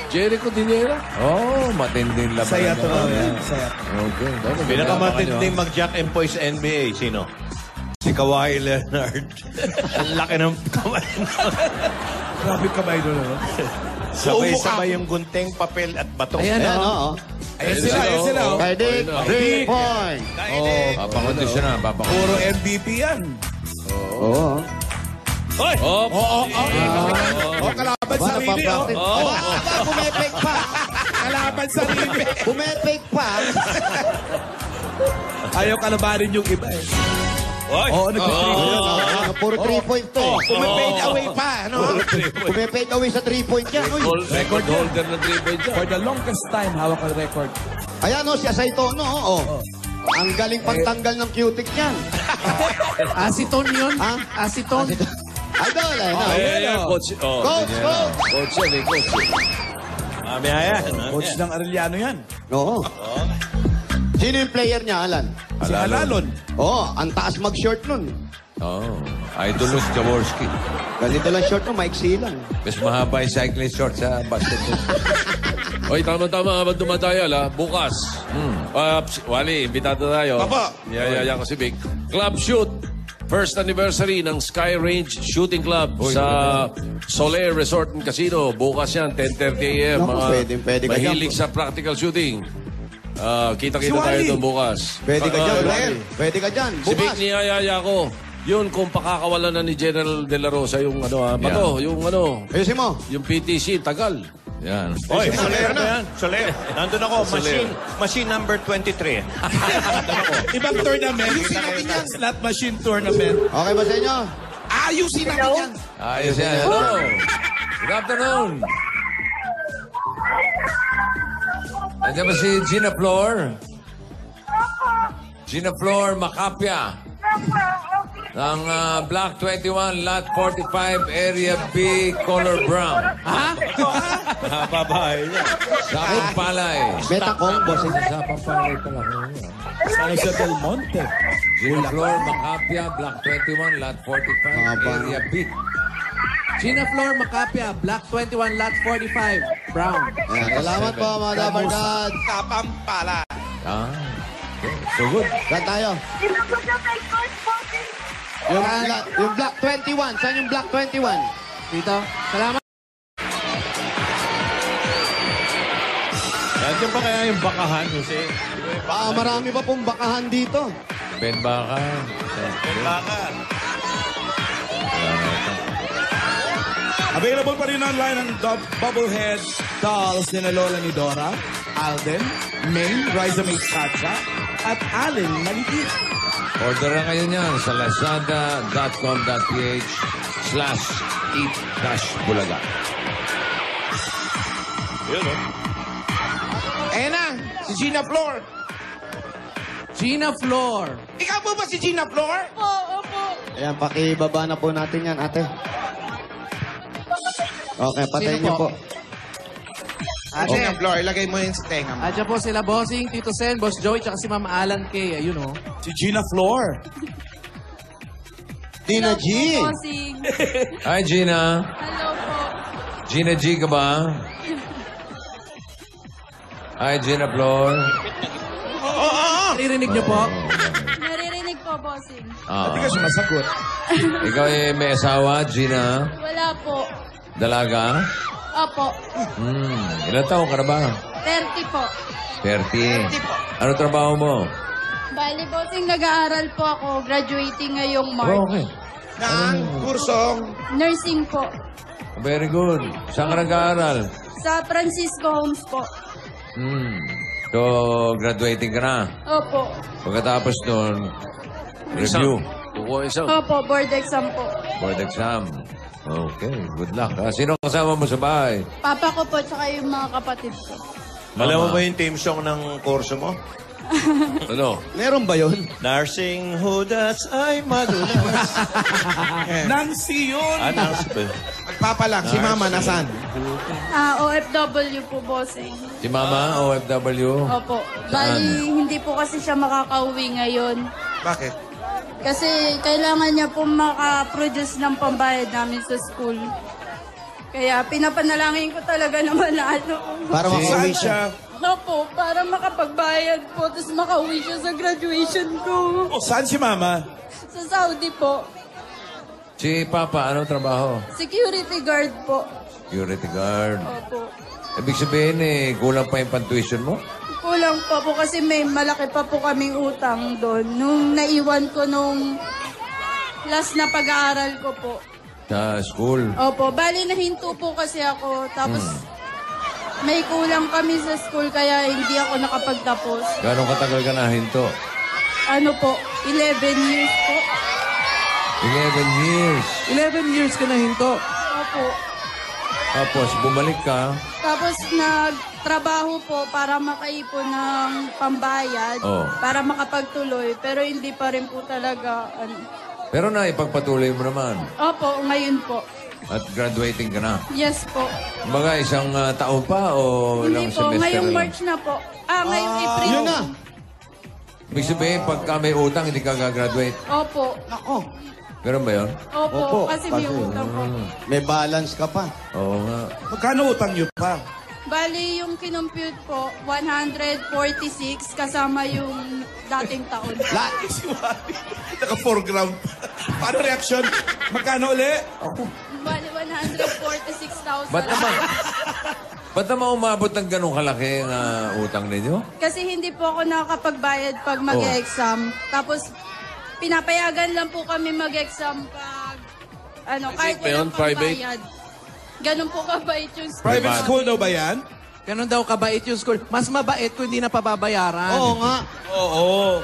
A: Jericho Dinera?
B: Oh, matinding laban.
F: Saya to.
B: Yan.
F: Saya.
B: Okay.
G: Pinakamatinding mag-Jack and Poise NBA, sino? Si Kawhi Leonard. Ang laki ng kamay.
F: Grabe kamay doon.
G: Sabay-sabay yung gunting, papel at bato.
D: Ayan,
C: Ayan,
D: oh.
C: oo.
F: Ayan sila, oh.
C: Kaidik, 3 points.
B: Papakondisyon na, papakondisyon.
F: Puro MVP yan.
C: Oo.
G: Hoy!
A: Oh,
F: Kalaban sarili, oh.
C: Pumepeg pa.
F: Kalaban sarili.
C: Pumepeg pa.
F: Ayaw kalabanin yung iba eh.
G: Hoy!
F: Oo,
C: Puro 3 points to.
E: Pumipade away pa, ano?
C: Pumepeg away sa 3 points yan. Uy.
A: record holder ng 3 points
F: For the longest time, hawak ang record.
C: Ayan o, si Asay Tono. Oh. Ang galing pagtanggal ng cutic niyan.
D: Aceton yun.
C: Ha?
D: Aceton.
C: Idol, ayun.
A: Coach. Oh,
C: Coach, coach.
A: Coach yan, coach.
G: Mamaya yan.
F: Coach ng Arellano yan.
C: Oo. Sino yung player niya, Alan?
F: Si Halalon.
C: Oo, ang taas mag-short nun.
B: Oh, Idolus Jaworski.
C: Ganito lang short nun, maiksi lang.
B: Mas mahaba yung cyclist short sa basketball.
A: Oy, tama-tama habang dumadayal, ha? Bukas. Wally, imbitado tayo.
E: Papa.
A: Yaya ko si Vic. Club Shoot. First anniversary ng Sky Range Shooting Club sa Soler Resort and Casino. Bukas yan, 10:30 a.m.
C: Naku, pwede ka
A: mahilig
C: dyan.
A: sa practical shooting. Kita-kita
F: Si
A: tayo
F: Wally.
A: doon bukas.
C: Pwede ka dyan,
A: Wally.
C: Blair. Pwede ka dyan.
A: Si Vic
C: Bukas.
A: niyayaya ko. Yun, kung pakakawalan na ni General De La Rosa yung bato,
C: Ayusin mo.
A: yung PTC, tagal.
B: Yan.
G: Hoy, Soler na yan. Soler. Nandun ako. Machine number 23.
F: Ibang tournament.
E: Ayusin natin yan.
F: Slot machine tournament.
C: Okay ba sa inyo?
E: Ayusin natin yan.
B: Ayos yan. Hello. Good afternoon. Nandiyan ba si Gina Flor? Gina Flor Macapia. Ng Block 21, Lot 45, Area B, Color Brown.
D: Ha?
G: Babae niya.
B: Sapang Palay.
C: Betacong, boss.
B: Sapang Palay pala.
F: San Jose del Monte.
B: Gina Flor Macapia, Block 21, Lot 45, Area B.
D: Gina Flor Macapia, Block 21, Lot 45, Brown.
C: Ayan, salamat po, mga Dabarkad.
E: Kapampala.
B: Ah, okay. So good.
C: Saan tayo? Yung Block 21. Saan yung Block 21?
D: Dito. Salamat.
G: Nandiyan ba kaya yung bakahan, Jose?
C: Marami pa pong bakahan dito.
B: Ben Baka.
G: Bakahan.
F: Available pa rin online ang Bubblehead dolls ni Lola ni Dora, Alden, Maine, Riza May Katsa, at Allen Nalikit.
B: Order na ngayon yan sa lazada.com.ph/eat-bulaga.
G: Yun, oh.
E: Ayan na, si Gina Flor.
D: Gina Flor.
E: Ikaw po ba si Gina Flor?
C: Ayan, pakibaba na po natin yan, ate. Okay, patayin
D: Sino
C: niyo
D: po?
C: po.
E: Gina
D: Ate,
E: Flor, ilagay mo yun sa tenga mo.
D: adyan po sila Bossing, Tito Sen, Boss Joey, tsaka si Ma'am Alan K. Ayun oh.
F: Si Gina Flor.
C: Tina G.
H: Bossing.
B: Hi, Gina.
H: Hello po.
B: Gina G ka ba? Hi, Gina Flor.
D: Naririnig niyo po?
H: Naririnig po, Bossing.
B: Ah,
F: Hindi ka sumasagot.
B: ikaw may asawa, Gina?
H: Wala po.
B: Dalaga?
H: Opo.
B: Ilan taon ka na ba?
H: 30 po.
B: 30. Ano trabaho mo?
H: Bali, Bossing, nag-aaral po ako. Graduating ngayong
B: Oh,
H: March.
B: okay.
E: Nang kursong.
H: Nursing po.
B: Very good. Saan ka nag-aaral?
H: Sa Francisco Homes po.
B: So, graduating ka na.
H: Opo.
B: Pagkatapos nun, review.
A: Kukuha isang.
H: Opo, board exam po.
B: Board exam. Okay, good luck. Sino kasama mo sa bahay?
H: Papa ko po, tsaka yung mga kapatid ko.
G: Alam mo ba yung team song ng kurso mo?
A: Ano?
C: Meron ba yun?
G: Nursing Hudas ay madulas.
F: Nancy yun!
E: Magpapalang, si Mama nasan?
H: OFW po, bossing.
B: Si Mama, OFW.
H: Opo. Bali, hindi po kasi siya makakauwi ngayon.
E: Bakit?
H: Kasi kailangan niya po makaproduce ng pambayad namin sa school. Kaya pinapanalangin ko talaga naman na ano.
C: Para makauwi siya.
H: Opo, para makapagbayad po, tapos makauwi siya sa graduation ko.
F: Saan si Mama?
H: Sa Saudi po.
B: Si Papa, anong trabaho?
H: Security guard po.
B: Security guard.
H: Opo.
B: Ibig sabihin kulang pa yung pantuition mo?
H: Kulang pa po kasi may malaki pa po kaming utang doon. Nung naiwan ko nung last na pag-aaral ko po.
B: Sa school.
H: Opo, bali nahinto po kasi ako. Tapos may kulang kami sa school kaya hindi ako nakapagtapos.
B: Gano'ng katagal ka na hinto?
H: Ano po, 11 years po.
B: 11 years.
D: 11 years ka na hinto.
H: Opo.
B: Tapos bumalik ka.
H: Tapos nagtrabaho po para makaipon ng pambayad.
B: Oh.
H: Para makapagtuloy. Pero hindi pa rin po talaga.
B: Pero na ipagpatuloy mo naman.
H: Opo, ngayon po.
B: At graduating ka na.
H: Yes po.
B: Mga isang taon pa o
H: Hindi
B: ilang
H: po,
B: semester
H: ngayong
B: lang?
H: March na po. Ngayong April.
C: Yun na.
B: Ibig sabihin, pagka may utang, hindi ka gagraduate.
H: Opo.
C: Ako.
B: Meron ba yun?
H: Opo, kasi may utang po.
C: May balance ka pa.
B: Oo nga.
F: Magkano utang niyo pa?
H: Bali, yung kinompute po, 146 kasama yung dating taon.
F: Si Wally. Naka-foreground. Paano reaction? Magkano uli?
H: Bali, 146,000.
B: Ba't naman umabot ng ganong kalaki ang utang ninyo?
H: Kasi hindi po ako nakakapagbayad pag mag-exam. Tapos, pinapayagan lang po kami mag-exam pag, kahit
A: ba yun?
H: walang pambayad. Ganun po kabait yung school.
F: Private school daw ba yan?
D: Ganun daw kabait yung school. Mas mabait kung hindi na pababayaran.
C: Oo nga.
F: Oo.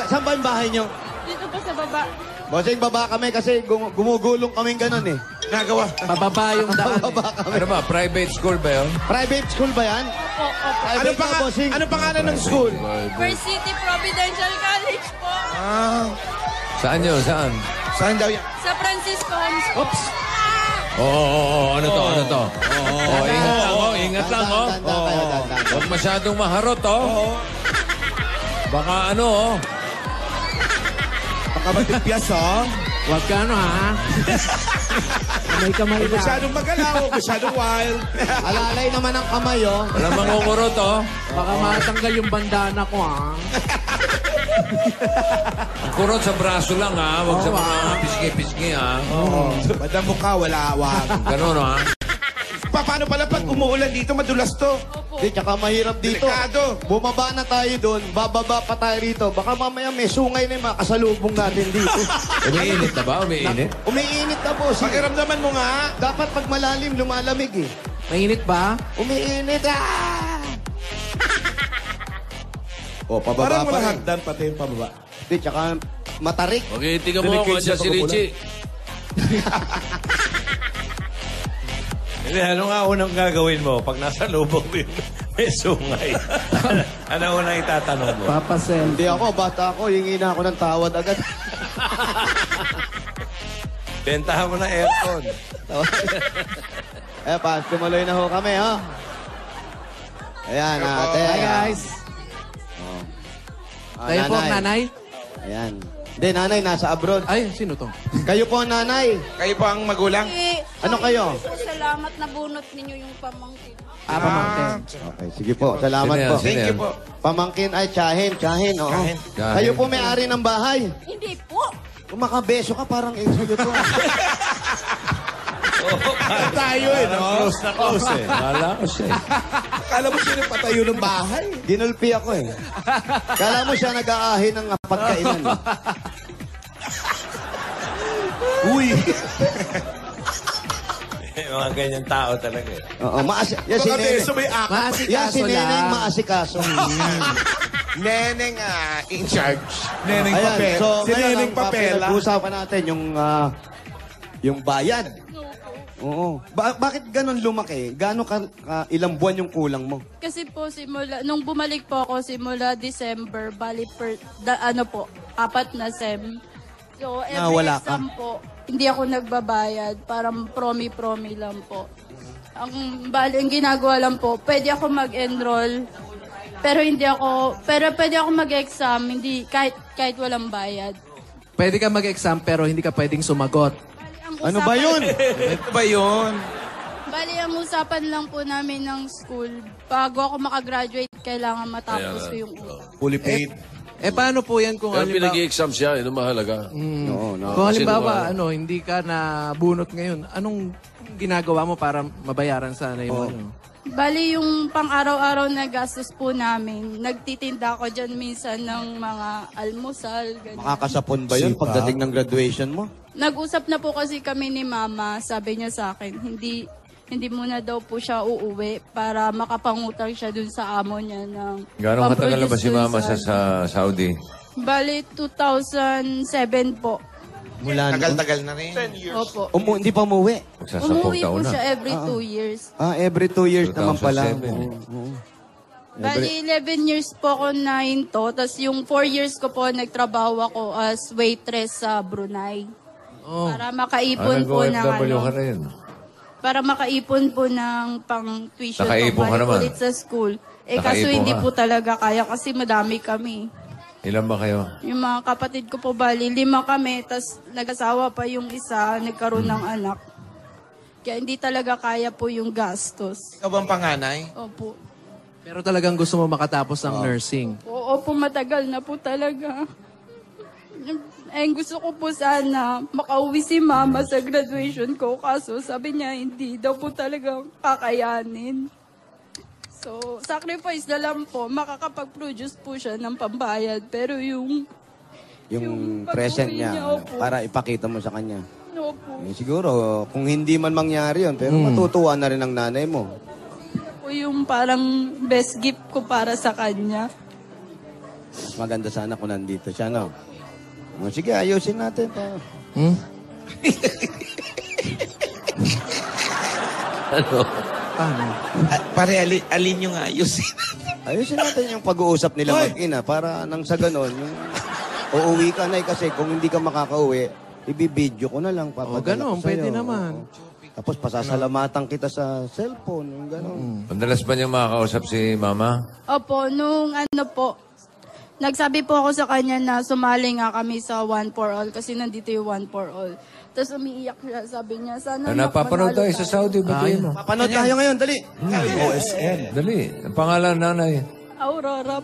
C: Saan ba yung bahay niyo?
H: Dito po sa baba.
C: Bossing, baba kami kasi gumugulong kaming ganun eh.
F: Nagawa.
D: Pababa yung daan.
C: Baba kami.
B: Ano ba? Private school ba yun?
C: Private school ba yan?
H: Opo, opo.
C: Private na, bossing.
E: Anong pangalan ng school?
H: First City Providential College po.
B: Saan yun? Saan?
E: Saan daw yan?
H: Sa Francisco Homes po.
D: Oops.
B: Oo. Ano to? Ingat lang, Ingat lang,
C: Dandan kayo, dandan.
B: Huwag masyadong maharot, Baka
F: Baka matipyas,
D: Huwag ka ha. Kamay-kamay lang.
F: Masyadong magalaw, masyadong wild.
C: Alalay naman ang kamay,
B: Walang mangungurot,
D: Baka matanggal yung bandana ko,
B: Ang kurot sa braso lang, Huwag sa mga pisngi-pisngi,
F: Madamo ka, wala awang.
B: Ganun,
E: Paano pala pag umuulan dito, madulas to?
C: Di, tsaka mahirap dito.
E: Delikado.
C: Bumaba na tayo doon, bababa pa tayo rito. Baka mamaya may sungay na yung makasalubong natin dito.
B: Umiinit na ba? Umiinit?
C: Umiinit na, boss.
E: Pakiramdaman mo nga.
C: Dapat pag malalim, lumalamig eh.
D: Mainit ba?
C: Umiinit O, pababa
F: Parang
C: pa
F: wala
C: rin.
F: hagdan pati yung pababa.
C: Di, tsaka matarik.
A: Okay, tingnan mo kung andyan si Richie.
G: Hindi, ano nga unang gagawin mo pag nasa lubong mo yung may sungay? Ano unang itatanong mo?
D: Papasel.
C: Hindi ako, bata ako, hingi na ako ng tawad agad.
G: Bentahan mo na aircon.
C: Tumuloy na ho kami, ha? Ayan, ate.
D: Hi, guys. Kayo po ang nanay?
C: Ayan. Hindi, nanay, nasa abroad.
D: Ay, sino to?
C: Kayo po ang nanay.
E: Kayo po ang magulang?
C: Ano kayo?
H: Salamat na bunot ninyo yung pamangkin.
D: Pamangkin.
C: Okay, sige po. Salamat
B: Sino yan?
C: po.
B: Sino yan?
C: Pamangkin ay tsahin, oo.
B: Tsahin.
C: Kayo po may-ari ng bahay.
H: Hindi po.
C: Kung makabeso ka, parang sa'yo to.
F: Tayo no?
G: Close na close
B: Kala ko siya.
F: Kala mo sino patayo ng bahay.
C: Ginulpi ako eh. Kala mo siya nag-aahin ng pagkainan.
F: Uy.
G: mga ganyan tao talaga.
C: Oo, yan si
F: Baka
C: Neneng.
F: beso may akit.
C: Yan si
D: Maasikaso
C: Neneng
D: lang.
C: maasikaso.
E: Neneng in charge.
F: Neneng
C: Ayan,
F: papel.
C: so
F: Si
C: ngayon
F: Neneng
C: ang
F: papela.
C: pinag-uusapan natin yung bayad. Oo. Bakit ganon lumaki? Ilang buwan yung kulang mo?
H: Kasi po nung bumalik po ako simula December, bali apat na sem. So every
C: Nawala ka?
H: exam po, hindi ako nagbabayad, parang promi lang po. Ang ginagawa lang po, pwede ako mag-enroll, pero pwede ako mag-exam, hindi, kahit walang bayad.
D: Pwede ka mag-exam pero hindi ka pwedeng sumagot.
C: Ano ba yun?
F: Ito ba yun?
H: Bali, ang usapan lang po namin ng school, bago ako makagraduate, kailangan matapos ko yung
F: Fully paid.
D: Paano po yan kung
A: Pero
D: halimbawa,
A: pinag-i-exam siya, yun ang mahalaga.
C: Oo, no.
D: kung
A: Kasi
D: halimbawa hindi ka na bunot ngayon, anong ginagawa mo para mabayaran sana yung ano?
H: Bali, yung pang-araw-araw na gastos po namin, nagtitinda ako dyan minsan ng mga almusal, ganyan.
C: Makakasapon ba yun pagdating ng graduation mo?
H: Nag-usap na po kasi kami ni Mama, sabi niya sa akin, hindi muna daw po siya uuwi para makapangutang siya dun sa amo niya ng
B: Gano'ng matagal na ba si
H: pamproduce dun
B: Mama sa Saudi?
H: Bali, 2007 po.
C: Mula
E: Tagal-tagal na rin.
H: Opo.
C: Hindi pa umuwi.
B: Magsasapong
H: Umuwi
B: taon
H: po
B: na.
H: siya every 2 years.
C: Every 2 years naman pala.
B: 2007.
C: Oo.
H: Bali, 11 years po ako na hinto. Tapos yung 4 years ko po, nagtrabaho ako as waitress sa Brunei.
D: Oh.
H: Para makaipon po ng
B: nag-OFW ka rin.
H: para makaipon po ng pang tuition
B: Nakaipon ka naman.
H: ulit sa school. Kaso
B: Nakaipon
H: hindi
B: ka.
H: po talaga kaya kasi madami kami.
B: Ilan ba kayo?
H: Yung mga kapatid ko po bali, 5 kami, tas nag-asawa pa yung isa, nagkaroon ng anak. Kaya hindi talaga kaya po yung gastos.
E: Ikaw bang panganay?
H: Opo.
D: Pero talagang gusto mo makatapos ng nursing.
H: Oo po, matagal na po talaga. Gusto ko po sana makauwi si Mama sa graduation ko. Kaso sabi niya, hindi daw po talaga kakayanin. So, sacrifice na lang po. Makakapag-produce po siya ng pambayad. Pero yung
C: present
H: pag-uwi
C: niya,
H: opo.
C: para ipakita mo sa kanya.
H: Opo.
C: Siguro, kung hindi man mangyari yun, pero matutuwa na rin ang nanay mo.
H: Po yung parang best gift ko para sa kanya.
C: Mas maganda sana kung nandito siya, no? Sige, ayusin natin.
B: Ano?
E: Pare, alin yung ayusin?
C: Ayusin natin yung pag-uusap nila mag-ina para nang sa ganon, yung uuwi ka na kasi kung hindi ka makakauwi, ibibidyo ko na lang.
D: Ganon, pwede naman.
C: Tapos pasasalamatan kita sa cellphone, yung ganon.
B: Madalas ba niyang makakausap si Mama?
H: Opo, nung nagsabi po ako sa kanya na sumali nga kami sa One for All kasi nandito yung One for All. Tapos umiiyak siya, sabi niya, sana
B: Napapanood
H: manalo
B: tayo sa Saudi. Batiin mo.
C: Papanood tayo ngayon, dali!
F: OSN.
B: Dali. Ang pangalan nanay.
H: Aurora